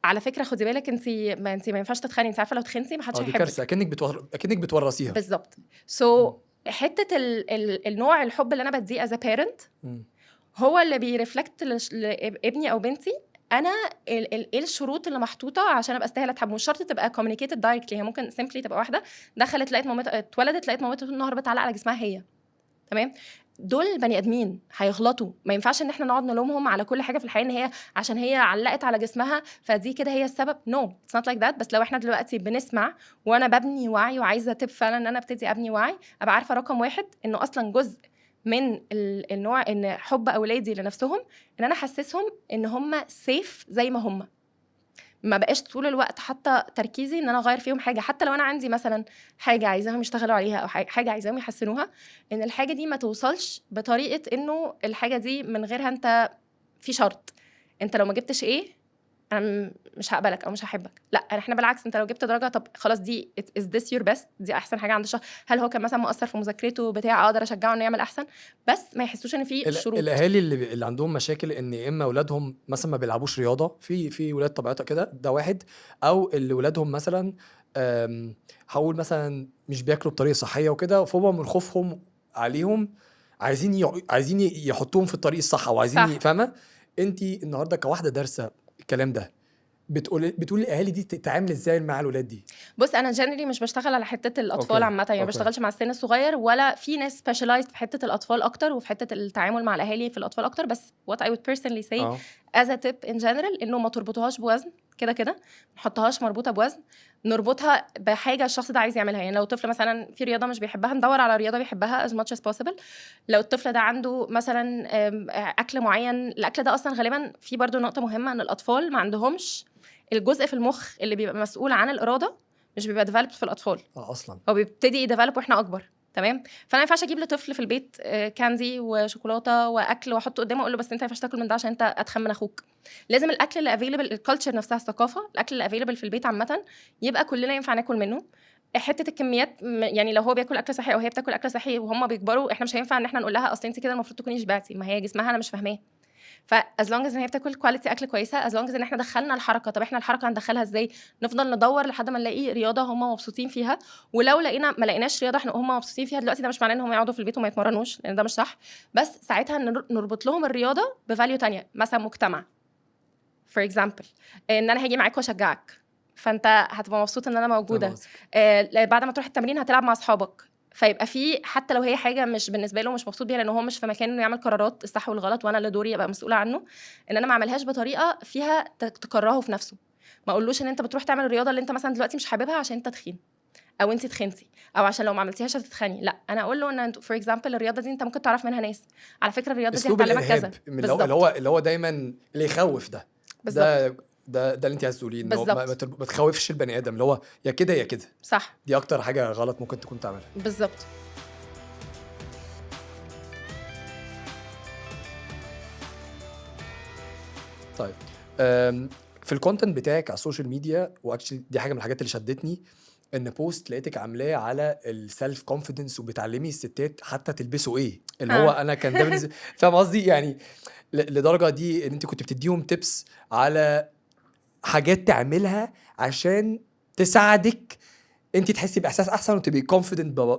على فكره خدي بالك، انت ما ينفعش تتخني. انت عارفه لو تخنتي ما حدش دي هيحبك. كارثه، اكنك بتورثيها. بالظبط. حته النوع الحب اللي انا بديه as a parent هو اللي بيرفلكت لابني او بنتي انا ايه الشروط اللي محطوطه عشان ابقى استاهل اتحب. مش شرط تبقى communicated directly، هي ممكن simply تبقى واحده دخلت لقيت مامتها اتولدت لقيت مامتها طول النهار بتعلق على جسمها هي. تمام. دول بني ادمين هيغلطوا، ما ينفعش ان احنا نقعد نلومهم على كل حاجه في الحياه ان هي عشان هي علقت على جسمها فدي كده هي السبب. نو اتس نوت لايك ذات. بس لو احنا دلوقتي بنسمع وانا ببني وعي وعايزه تب فعلا ان انا ابتدي ابني وعي، ابقى عارفه رقم 1 انه اصلا جزء من النوع ان حب اولادي لنفسهم ان انا احسسهم ان هم سيف زي ما هم. ما بقاش طول الوقت حتى تركيزي ان انا اغير فيهم حاجه. حتى لو انا عندي مثلا حاجه عايزاهم يشتغلوا عليها او حاجه عايزاهم يحسنوها، ان الحاجه دي ما توصلش بطريقه انه الحاجه دي من غيرها انت في شرط. انت لو ما جبتش ايه انا مش هقبلك او مش هحبك. لا، احنا بالعكس، انت لو جبت درجه طب خلاص دي is this your best، دي احسن حاجه عند الشخص. هل هو كان مثلا مؤثر في مذاكرته بتاع اقدر اشجعه انه يعمل احسن، بس ما يحسوش ان في شروط. الاهالي اللي عندهم مشاكل ان اما اولادهم مثلا ما بيلعبوش رياضه، في ولاد طبيعتها كده، ده واحد. او اللي ولادهم مثلا هقول مثلا مش بياكلوا بطريقه صحيه وكده، فهم من خوفهم عليهم عايزين يحطوهم في الطريق الصح او عايزين فاهمه انت النهارده كواحده دارسه الكلام ده بتقول الاهالي دي تتعامل ازاي مع الولاد دي؟ بص انا جنرالي مش بشتغل على حته الاطفال أوكي، عامه، يعني ما أوكي. بشتغلش مع السن الصغير، ولا في ناس سبيشالايزد في حته الاطفال اكتر وفي حته التعامل مع الاهالي في الاطفال اكتر. بس what I would personally say as a tip in general انه ما تربطوهاش بوزن، كده كده ما نحطهاش مربوطه بوزن، نربطها بحاجه الشخص ده عايز يعملها. يعني لو طفل مثلا في رياضه مش بيحبها ندور على رياضه بيحبها as much as possible. لو الطفل ده عنده مثلا اكل معين، الاكل ده اصلا غالبا في برضو نقطه مهمه ان الاطفال ما عندهمش الجزء في المخ اللي بيبقى مسؤول عن الاراده، مش بيبقى ديفلوبد في الاطفال اصلا هو بيبتدي يديفلوب واحنا اكبر. تمام. فانا ما ينفعش اجيب لطفل في البيت كاندي وشوكولاته واكل واحطه قدامه اقول له بس انت ما ينفعش تاكل من ده عشان انت اتخن من اخوك. لازم الاكل اللي افيلبل، الكالتشر نفسها، الثقافه، الاكل اللي افيلبل في البيت عامه يبقى كلنا ينفع ناكل منه. حته الكميات يعني لو هو بياكل اكل صحي او هي بتاكل اكل صحي وهم بيكبروا، احنا مش هينفع ان احنا نقول لها اصل انت كده المفروض تكوني شبعتي، ما هي جسمها انا مش فاهماه. فاز لونج از ان هي بتاكل كواليتي اكل كويسه، از لونج از ان احنا دخلنا الحركه. طب احنا الحركه هندخلها ازاي؟ نفضل ندور لحد ما نلاقي رياضه هم مبسوطين فيها، ولو لقينا ما لقيناش رياضه احنا هم مبسوطين فيها دلوقتي، ده مش معناه ان هم يقعدوا في البيت وما يتمرنوش، لان ده مش صح. بس ساعتها نربط لهم الرياضه بفاليو تانية، مثلا مجتمع فور اكزامبل، ان انا هاجي معاك واشجعك فانت هتبقى مبسوط ان انا موجوده. بعد ما تروح التمرين هتلعب مع اصحابك، فيبقى في حتى لو هي حاجه مش بالنسبه له مش مبسوط بيها، لان هو مش في مكان انه يعمل قرارات الصح والغلط وانا اللي دوري ابقى مسؤوله عنه، ان انا ما اعملهاش بطريقه فيها تكرهه في نفسه. ما اقولوش ان انت بتروح تعمل الرياضه اللي انت مثلا دلوقتي مش حاببها عشان انت تخين او انت تخنتي او عشان لو ما عملتيهاش هتتخني. لا، انا اقول له ان فور اكزامبل الرياضه دي انت ممكن تعرف منها ناس، على فكره الرياضه دي هتعلمك كذا. اللي هو دايما اللي يخوف ده بالظبط. ده اللي انت عايز تقوليه، ان هو ما تخوفش البني ادم، اللي هو يا كده يا كده. صح. دي اكتر حاجه غلط ممكن تكون تعملها. بالظبط. طيب في الكونتنت بتاعك على السوشيال ميديا، واكشلي دي حاجه من الحاجات اللي شدتني، ان بوست لقيتك عاملاه على السيلف كونفيدنس وبتعلمي الستات حتى تلبسوا ايه، اللي هو انا كان ده بالنسبه فاهم قصدي، يعني لدرجه دي ان انت كنت بتديهم تيبس على حاجات تعملها عشان تساعدك انت تحسي باحساس احسن وتبقي كونفيدنت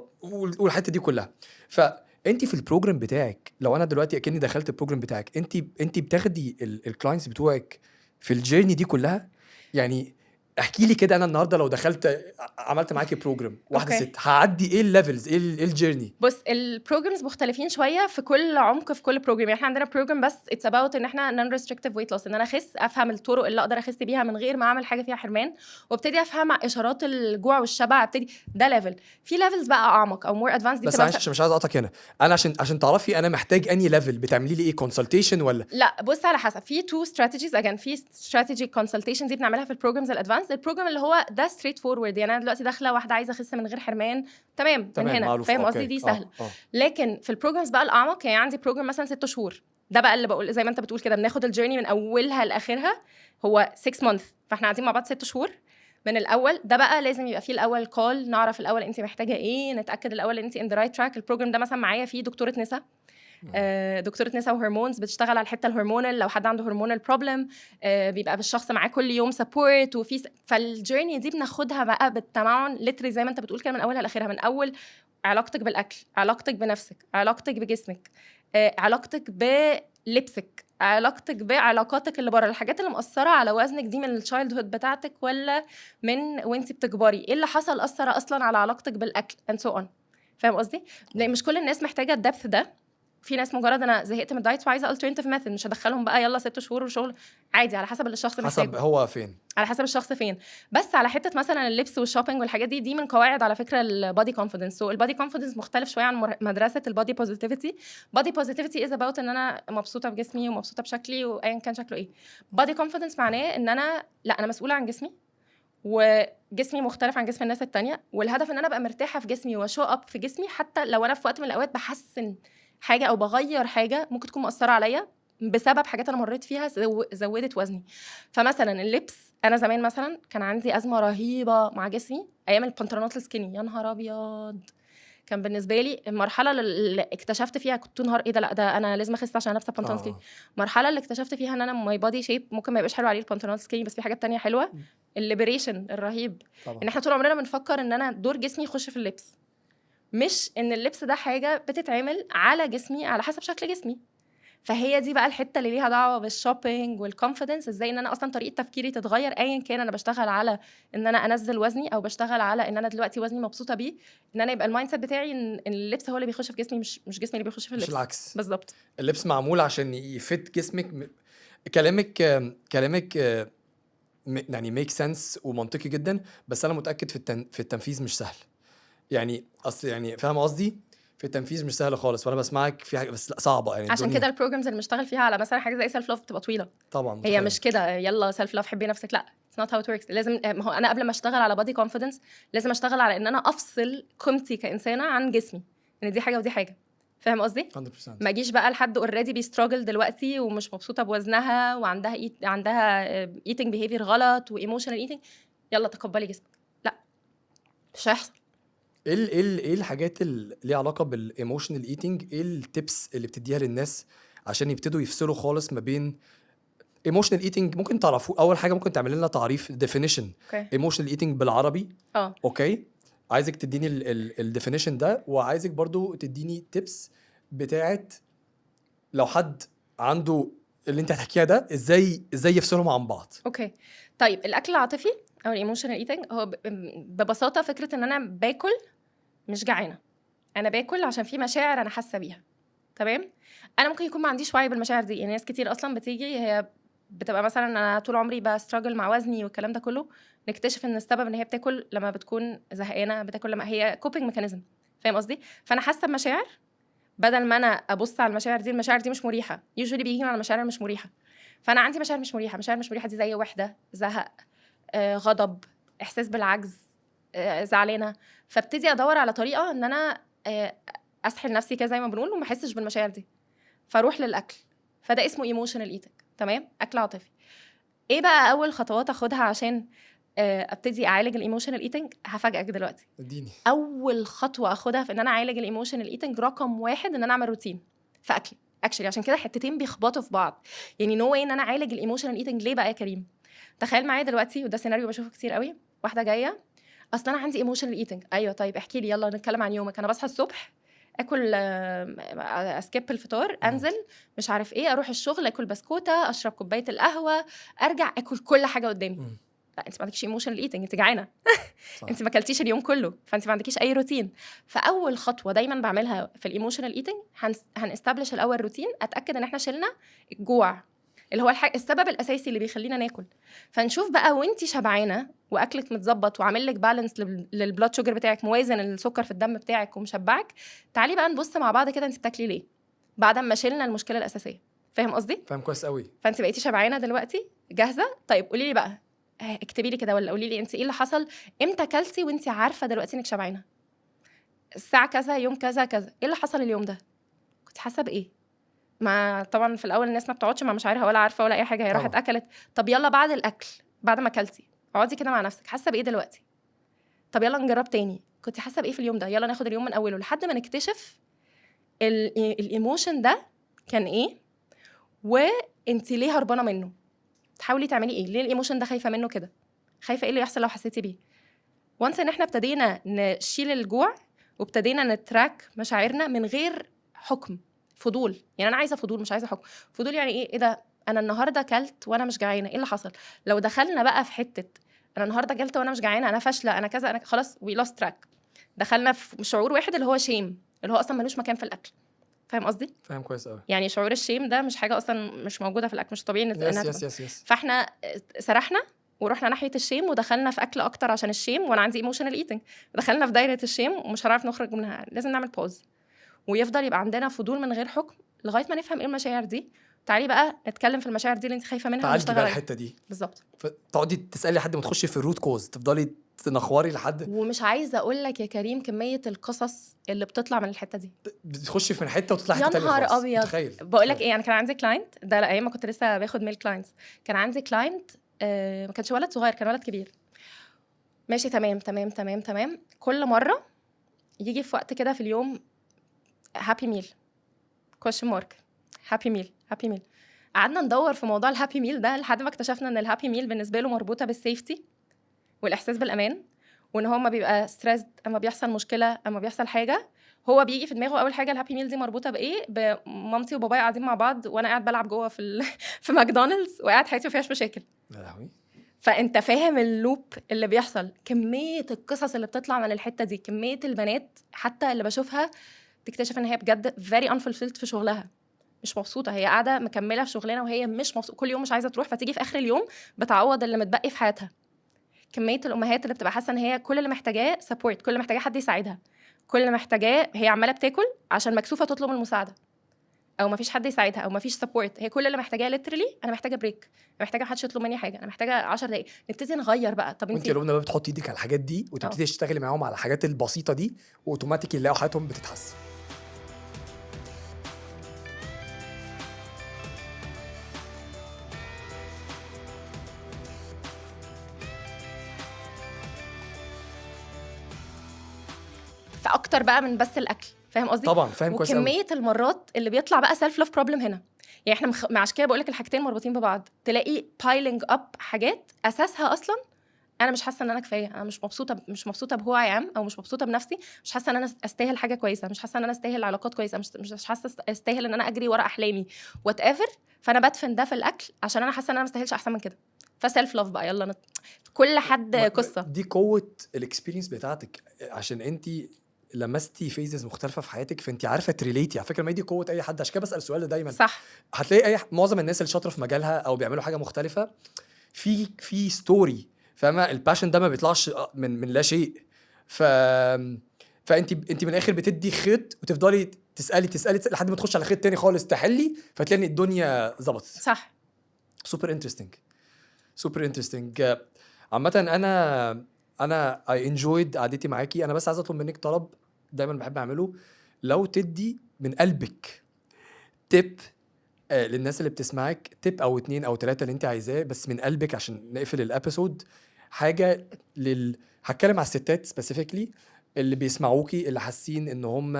والحته دي كلها. فانت في البروجرام بتاعك، لو انا دلوقتي اكني دخلت البروجرام بتاعك، انت بتاخدي الكلاينتس بتوعك في الجيرني دي كلها؟ يعني احكي لي كده، انا النهارده لو دخلت عملت معاكي بروجرام واحده ست، هعدي ايه الليفلز، ايه الجيرني؟ بص البروجرامز مختلفين شويه في كل عمق في كل بروجرام. يعني احنا عندنا بروجرام بس اتس اباوت ان احنا نون ريستريكتيف ويت لوس، ان انا اخس، افهم الطرق اللي اقدر اخس بيها من غير ما اعمل حاجه فيها حرمان، وابتدي افهم اشارات الجوع والشبع، ابتدي ده ليفل. في ليفلز بقى اعمق او مور ادفانس، دي بس مش عايز اقطعك هنا، انا عشان تعرفي انا محتاج اني ليفل، بتعملي لي ايه، كونسلتيشن ولا؟ لا بص على حسب، في تو استراتيجيز اجين، في استراتيجي كونسلتيشن دي بنعملها في البروجرامز الادفانس. البروجرام اللي هو ده ستريت فورورد، يعني انا دلوقتي داخله واحده عايزه اخس من غير حرمان، تمام من هنا، فاهم قصدي، دي سهله. لكن في البروجرامز بقى الاعمق، يعني عندي بروجرام مثلا 6 شهور، ده بقى اللي بقول زي ما انت بتقول كده، بناخد الجيرني من اولها لاخرها، هو 6 مانث، فاحنا قاعدين مع بعض 6 شهور من الاول. ده بقى لازم يبقى فيه الاول كول، نعرف الاول انت محتاجه ايه، نتاكد الاول ان انت ان ذا رايت تراك. البروجرام ده مثلا معايا فيه دكتوره نساء، دكتوره نساء وهرمونز، بتشتغل على الحته الهرمونال، لو حد عنده هرمونال بروبلم بيبقى بالشخص معاه كل يوم سبورت، وفي فالجيرني دي بناخدها بقى بالتمعن لتري زي ما انت بتقول كده، من اولها لاخرها، من اول علاقتك بالاكل، علاقتك بنفسك، علاقتك بجسمك، علاقتك بلبسك، علاقتك بعلاقاتك اللي بره، الحاجات اللي مأثره على وزنك دي من الشايلد هود بتاعتك ولا من وانت بتكبري، ايه اللي حصل اثر اصلا على علاقتك بالاكل and so on. فاهم قصدي؟ لان مش كل الناس محتاجه الدبث ده. في ناس مجرد انا زهقت من الدايت وعايزه الترناتيف ميثود، مش هدخلهم بقى يلا 6 شهور وشغل، عادي على حسب اللي الشخص محتاجه، حسب هو فين، على حسب الشخص فين. بس على حته مثلا اللبس والشوبينج والحاجات دي من قواعد على فكره البادي كونفيدنس. والبادي كونفيدنس مختلف شويه عن مدرسه البادي بوزيتيفيتي. بادي بوزيتيفيتي از اباوت ان انا مبسوطه بجسمي ومبسوطه بشكلي وايا كان شكله ايه. بادي كونفيدنس معناه ان انا لا، انا مسؤوله عن جسمي، وجسمي مختلف عن جسم الناس التانية، والهدف ان انا ابقى مرتاحه في جسمي وشو اب في جسمي، حتى لو انا في وقت من الاوقات بحسن حاجه او بغير حاجه ممكن تكون مؤثره عليا بسبب حاجات انا مريت فيها زودت وزني. فمثلا اللبس، انا زمان مثلا كان عندي ازمه رهيبه مع جسمي ايام البنطلونات السكيني، يا نهار ابيض. كان بالنسبه لي المرحله اللي اكتشفت فيها كنت نهار ايه ده انا لازم اخس عشان لابسه بنطلون سكيني. المرحله اللي اكتشفت فيها ان انا ماي بادي شيب ممكن ما يبقاش حلو عليه البنطلونات سكيني، بس في حاجات تانية حلوه. الليبريشن الرهيب طبعا. ان احنا طول عمرنا بنفكر ان انا دور جسمي يخش في اللبس، مش ان اللبس ده حاجه بتتعمل على جسمي على حسب شكل جسمي. فهي دي بقى الحته اللي ليها دعوه بالشوبينج والكونفيدنس، ازاي ان انا اصلا طريقه تفكيري تتغير ايا كان انا بشتغل على ان انا انزل وزني او بشتغل على ان انا دلوقتي وزني مبسوطه بيه، ان انا يبقى المايند سيت بتاعي ان اللبس هو اللي بيخش في جسمي، مش جسمي اللي بيخش في مش اللبس. العكس. بالظبط. اللبس معمول عشان يفت جسمك. كلامك يعني ميك سنس ومنطقي جدا، بس انا متاكد في التنفيذ مش سهل. يعني اصل يعني فاهم قصدي، في التنفيذ مش سهل خالص، وانا بسمعك في حاجه بس لا صعبه يعني عشان الدنيا. كده البروجرامز اللي بنشتغل فيها على مثلا حاجه زي سيلف لاف بتبقى طويله. طبعا هي متخيل. مش كده يلا سيلف لاف حبي نفسك، لا it's not how it works. لازم ما هو انا قبل ما اشتغل على بادي كونفيدنس لازم اشتغل على ان انا افصل قيمتي كانسانه عن جسمي، ان يعني دي حاجه ودي حاجه. فاهم قصدي؟ 100%. ما اجيش بقى لحد اوريدي بيستراجل دلوقتي ومش مبسوطه بوزنها وعندها عندها ايتنج بيهيفير غلط وايموشنال ايتنج، يلا تقبلي جسمك. لا مش هيحصل. ايه الحاجات اللي ليها علاقه بالايموشنال ايتنج؟ ايه التيبس اللي بتديها للناس عشان يبتدوا يفصلوا خالص ما بين ايموشنال ايتنج؟ ممكن تعرفوا اول حاجه، ممكن تعمل لنا تعريف ديفينيشن اوكي ايموشنال ايتنج بالعربي. اوكي، عايزك تديني الديفينيشن ده، وعايزك برضو تديني تيبس بتاعت لو حد عنده اللي انت هتحكيها ده ازاي يفصلهم عن بعض. اوكي طيب الاكل العاطفي او الايموشنال ايتنج هو ببساطه فكره ان انا باكل مش جعانه، انا باكل عشان في مشاعر انا حاسه بيها. تمام. انا ممكن يكون ما عنديش وعي بالمشاعر دي، يعني ناس كتير اصلا بتيجي هي بتبقى مثلا انا طول عمري بستراجل مع وزني والكلام ده كله، نكتشف ان السبب ان هي بتاكل لما بتكون زهقانه، بتاكل لما هي كوبينج ميكانيزم. فاهم قصدي؟ فانا حاسه بمشاعر، بدل ما انا ابص على المشاعر دي مش مريحه، يوجوالي بيجي على المشاعر مش مريحه. فانا عندي مشاعر مش مريحه، مشاعر مش مريحه دي زي وحده، زهق، غضب، احساس بالعجز، زعلانه. فابتدي ادور على طريقه ان انا اسحل نفسي كده زي ما بنقول وما احسش بالمشاعر دي، فاروح للاكل. فده اسمه ايموشنال ايتنج. تمام، اكل عاطفي. ايه بقى اول خطوات اخدها عشان ابتدي اعالج الايموشنال ايتنج؟ هفاجئك دلوقتي. اديني اول خطوه اخدها في ان انا اعالج الايموشنال ايتنج رقم 1 ان انا اعمل روتين في اكلي. اكشلي عشان كده حتتين بيخبطوا في بعض، يعني نو واي ان انا اعالج الايموشنال ايتنج. ليه بقى يا كريم؟ تخيل معايا دلوقتي، وده سيناريو بشوفه كتير قوي، واحده جايه اصل انا عندي ايموشنال ايتنج. ايوه طيب احكي لي، يلا نتكلم عن يومك. انا بصحى الصبح اكل، اسكيب الفطار، انزل مش عارف ايه، اروح الشغل، اكل بسكوته، اشرب كوبايه القهوه، ارجع اكل كل حاجه قدامي. لا انت ما عندكيش ايموشنال ايتنج، انت جعانه. انت ما اكلتيش اليوم كله، فانت ما عندكيش اي روتين. فاول خطوه دايما بعملها في الايموشنال ايتنج هنستبلش الاول روتين، اتاكد ان احنا شلنا الجوع اللي هو السبب الاساسي اللي بيخلينا ناكل. فنشوف بقى وانتي شبعانه واكلك متظبط وعامل لك بالانس للبلاد شوجر بتاعك، موازن السكر في الدم بتاعك ومشبعك، تعالي بقى نبص مع بعض كده انت بتاكلي ليه بعد ما شلنا المشكله الاساسيه. فاهم قصدي؟ فاهم كويس قوي. فانت بقيتي شبعانه دلوقتي، جاهزه. طيب قولي لي بقى، اكتبي لي كده ولا قولي لي انت ايه اللي حصل، امتى كلتي وانت عارفه دلوقتي انك شبعانه؟ الساعه كذا، يوم كذا كذا. ايه اللي حصل اليوم ده؟ كنت حاسه بايه؟ ما طبعا في الاول الناس ما بتقعدش مع مشاعرها ولا عارفه ولا اي حاجه، هي راحت اكلت. طب يلا بعد الاكل، بعد ما اكلتي اقعدي كده مع نفسك، حاسه بايه دلوقتي؟ طب يلا نجرب تاني، كنت حاسه بايه في اليوم ده؟ يلا ناخد اليوم من اوله لحد ما نكتشف الايموشن ده كان ايه وانت ليه هربانه منه. تحاولي تعملي ايه؟ ليه الايموشن ده خايفه منه كده؟ خايفه ايه اللي يحصل لو حسيتي بيه؟ وانس ان احنا ابتدينا نشيل الجوع وابتدينا نتراك مشاعرنا من غير حكم، فضول. يعني انا عايزه فضول مش عايزه حكم. فضول يعني ايه ده انا النهارده اكلت وانا مش جعانه، ايه اللي حصل؟ لو دخلنا بقى في حته انا النهارده اكلت وانا مش جعانه، انا فاشله، انا كذا، انا خلاص وي لوست تراك، دخلنا في شعور واحد اللي هو شيم، اللي هو اصلا ملوش مكان في الاكل. فاهم قصدي؟ فاهم كويس قوي. يعني شعور الشيم ده مش حاجه اصلا مش موجوده في الاكل، مش طبيعي يس. فاحنا سرحنا ورحنا ناحيه الشيم ودخلنا في اكل اكتر عشان الشيم، وانا عندي ايموشنال ايتنج، دخلنا في دايره الشيم ومش هنعرف نخرج منها. لازم نعمل باوز ويفضل يبقى عندنا فضول من غير حكم لغايه ما نفهم ايه المشاعر دي. تعالي بقى نتكلم في المشاعر دي اللي انت خايفه منها تعالي بقى الحته دي بالظبط. تقعدي تسالي لحد ما تخشي في الروت كوز، تفضلي تنخوري لحد. ومش عايزه اقول لك يا كريم كميه القصص اللي بتطلع من الحته دي، بتخشي في حته وتطلع حته يا ثانيه نهار خالص. ابيض. تخيل بقول لك ايه، انا كان عندي كلاينت ده ايام ما كنت لسه باخد ميل كلاينتس، كان عندي كلاينت ما كانش ولد صغير، كان ولد كبير ماشي تمام تمام تمام تمام. كل مره يجي في وقت كده في اليوم هابي ميل كويشن مارك، هابي ميل. قعدنا ندور في موضوع الهابي ميل ده لحد ما اكتشفنا ان الهابي ميل بالنسبه له مربوطه بالسيفتي والاحساس بالامان، وان هو ما بيبقى ستريسد اما بيحصل مشكله اما بيحصل حاجه، هو بيجي في دماغه اول حاجه الهابي ميل دي مربوطه بايه؟ بمامتي وبابايا قاعدين مع بعض وانا قاعد بلعب جوه في ماكدونالدز وقاعد حياتي ما فيهاش مشاكل. يا لهوي. فانت فاهم اللوب اللي بيحصل، كميه القصص اللي بتطلع من الحته دي، كميه البنات حتى اللي بشوفها تكتشف ان هي بجد very unfulfilled في شغلها، مش مبسوطه، هي قاعده مكمله في شغلانه وهي مش مبسوطه، كل يوم مش عايزه تروح، فتيجي في اخر اليوم بتعوض اللي متبقي في حياتها. كميه الامهات اللي بتبقى حاسه ان هي كل اللي محتاجاه سبورت، كل اللي محتاجاه حد يساعدها، كل اللي محتاجاه هي عماله بتاكل عشان مكسوفه تطلب المساعده او مفيش حد يساعدها او مفيش سبورت، هي كل اللي محتاجاه ليترلي انا محتاجه بريك، انا محتاجه محدش يطلب مني حاجه، انا محتاجه 10 دقايق. نبتدي نغير بقى. طب وانت انت يا لبنى بقى بتحطي ايدك على الحاجات دي وتبتدي تشتغلي معاهم على الحاجات البسيطه دي، واوتوماتيكي يلاقوا حياتهم بتتحسن. في اكتر بقى من بس الاكل، فاهم قصدي؟ طبعا فاهم كويس قوي. وكميه المرات اللي بيطلع بقى سيلف لاف بروبلم هنا، يعني احنا عشان كده بقول لك الحاجتين مربوطين ببعض، تلاقي بايلينج اب حاجات اساسها اصلا انا مش حاسه ان انا كفايه، انا مش مبسوطه بهو اي ام، او مش مبسوطه بنفسي، مش حاسه ان انا استاهل حاجه كويسه، مش حاسه ان انا استاهل علاقات كويسه، مش حاسه استاهل ان انا اجري ورا احلامي وات ايفر. فانا بدفن ده في الاكل عشان انا حاسه ان انا ما استاهلش احسن من كده. فسيلف لاف بقى، يلا كل حد قصه. دي قوه الاكسبيرينس بتاعتك، عشان انت لمستي فيزز مختلفه في حياتك، فانت عارفه تريليتي. على فكره ما دي قوه اي حد، عشان كده بسال السؤال ده دايما. صح. هتلاقي معظم الناس اللي شاطره في مجالها او بيعملوا حاجه مختلفه في ستوري، فاهمه؟ الباشن ده ما بيطلعش من لا شيء. فانت من الاخر بتدي خيط وتفضلي تسالي لحد ما تخش على خيط تاني خالص تحلي، فتلاقي الدنيا ظبطت. صح. سوبر انترستينج. عامه انا اي انجويد قعدتي معاكي. انا بس عايز اطلب منك طلب دايما بحب اعمله، لو تدي من قلبك تيب للناس اللي بتسمعك، تيب او 2 أو 3 اللي انت عايزاه، بس من قلبك عشان نقفل الابيسود. حاجه هتكلم على الستات سبيسيفيكلي اللي بيسمعوكي، اللي حاسين ان هم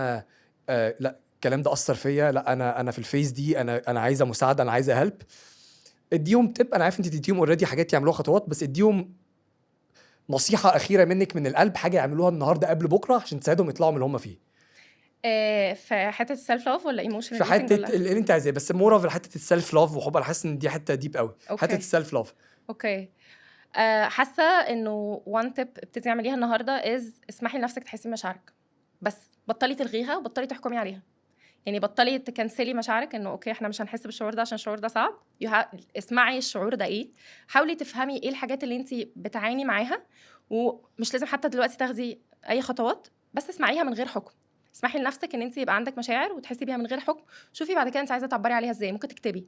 لا الكلام ده اثر فيا، لا انا في الفيس دي انا عايزه مساعده، انا عايزه هيلب. اديهم تيب. انا عارف انت تديهم اوريدي حاجات يعملوها خطوات، بس اديهم نصيحه اخيره منك من القلب، حاجه يعملوها النهارده قبل بكره عشان تساعدهم يطلعوا من اللي هم فيه. في حته السيلف لاف ولا ايموشنال؟ في حته اللي انت عايزاه، بس مورا في حته السيلف لاف وحب. انا حاسس ان دي حته ديب قوي. حته السيلف لاف. اوكي. حاسه انه وان تيب ابتدي اعمليها النهارده اسمحي لنفسك تحسي بمشاعرك، بس بطلي تلغيها وبطلي تحكمي عليها. يعني بطلي تكنسلي مشاعرك انه اوكي احنا مش هنحس بالشعور ده عشان الشعور ده صعب. اسمعي الشعور ده ايه، حاولي تفهمي ايه الحاجات اللي انت بتعاني معاها، ومش لازم حتى دلوقتي تاخدي اي خطوات، بس اسمعيها من غير حكم. اسمحي لنفسك ان انت يبقى عندك مشاعر وتحسي بيها من غير حكم. شوفي بعد كده انت عايزه تعبري عليها ازاي. ممكن تكتبي،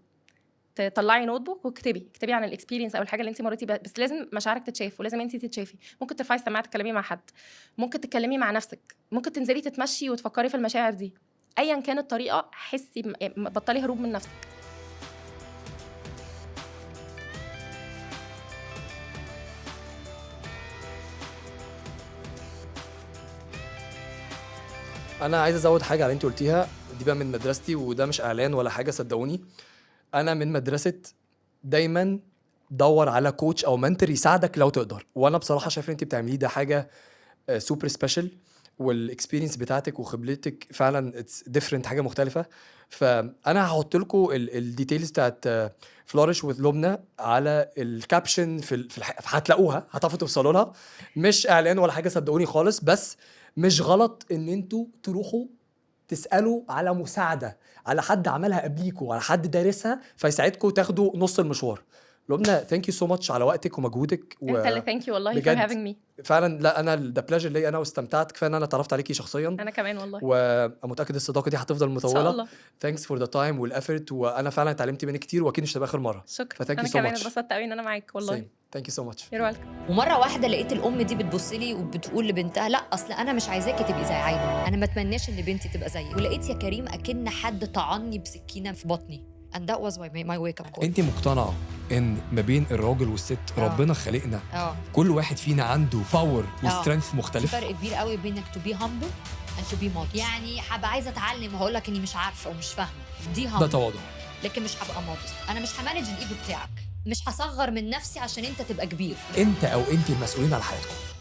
تطلعي نوت بوك واكتبي عن الاكسبيرينس او الحاجه اللي انت مريتي بيها، بس لازم مشاعرك تتشاف ولازم انت تتشافي. ممكن ترفعي السماعه تتكلمي مع حد، ممكن تتكلمي مع نفسك، ممكن تنزلي تتمشي وتفكري في المشاعر دي. ايا كانت الطريقه، حسي، بطلي هروب من نفسك. انا عايز ازود حاجه على اللي انت قلتيها دي بقى من مدرستي، وده مش اعلان ولا حاجه صدقوني. انا من مدرسه دايما دور على كوتش او منتور يساعدك لو تقدر، وانا بصراحه شايف ان انت بتعمليه ده حاجه سوبر سبيشال، والاكسبيرينس بتاعتك وخبرتك فعلا اتس ديفرنت، حاجه مختلفه. فانا هحط لكم الديتيلز بتاعت فلورش وذ لبنى على الكابشن هتلاقوها، هتعرفوا توصلوا لها. مش اعلان ولا حاجه صدقوني خالص، بس مش غلط ان انتوا تروحوا تسالوا على مساعده، على حد عملها قبليكوا، على حد دارسها فيساعدكم تاخدوا نص المشوار. لبنى ثانك يو سو ماتش على وقتك ومجهودك. انت اللي ثانك يو والله فور هافينج مي. فعلا لا انا ده بلاجر ليا انا، واستمتعت كفايه ان انا اتعرفت عليكي شخصيا. انا كمان والله، ومتاكد الصداقه دي هتفضل مطوله ان شاء الله. ثانكس فور ذا تايم والافورت، وانا فعلا اتعلمت منك كتير، واكيد مش هتبقى اخر مره. شكرا. انا كمان اتبسطت قوي ان انا معاك والله. ثانك يو سو ماتش. يور ويلكم. ومره واحده لقيت الام دي بتبص لي وبتقول لبنتها لا اصل انا مش عايزاكي تبقي زي عايده، انا ما اتمناش ان بنتي تبقى زيك. ولقيت يا كريم اكن حد طعني بسكينه في بطني. and that was my wake up call. انت مقتنعه ان ما بين الراجل والست ربنا خلقنا كل واحد فينا عنده باور وسترينث مختلف؟ فرق كبير قوي بينك to be humble and to be modest. يعني هبقى عايزه اتعلم وهقول لك اني مش عارفه ومش فاهمه، دي humble، ده تواضع. لكن مش هبقى modest. انا مش همانج الايجو بتاعك، مش هصغر من نفسي عشان انت تبقى كبير. انت او انت المسؤولين على حياتكم.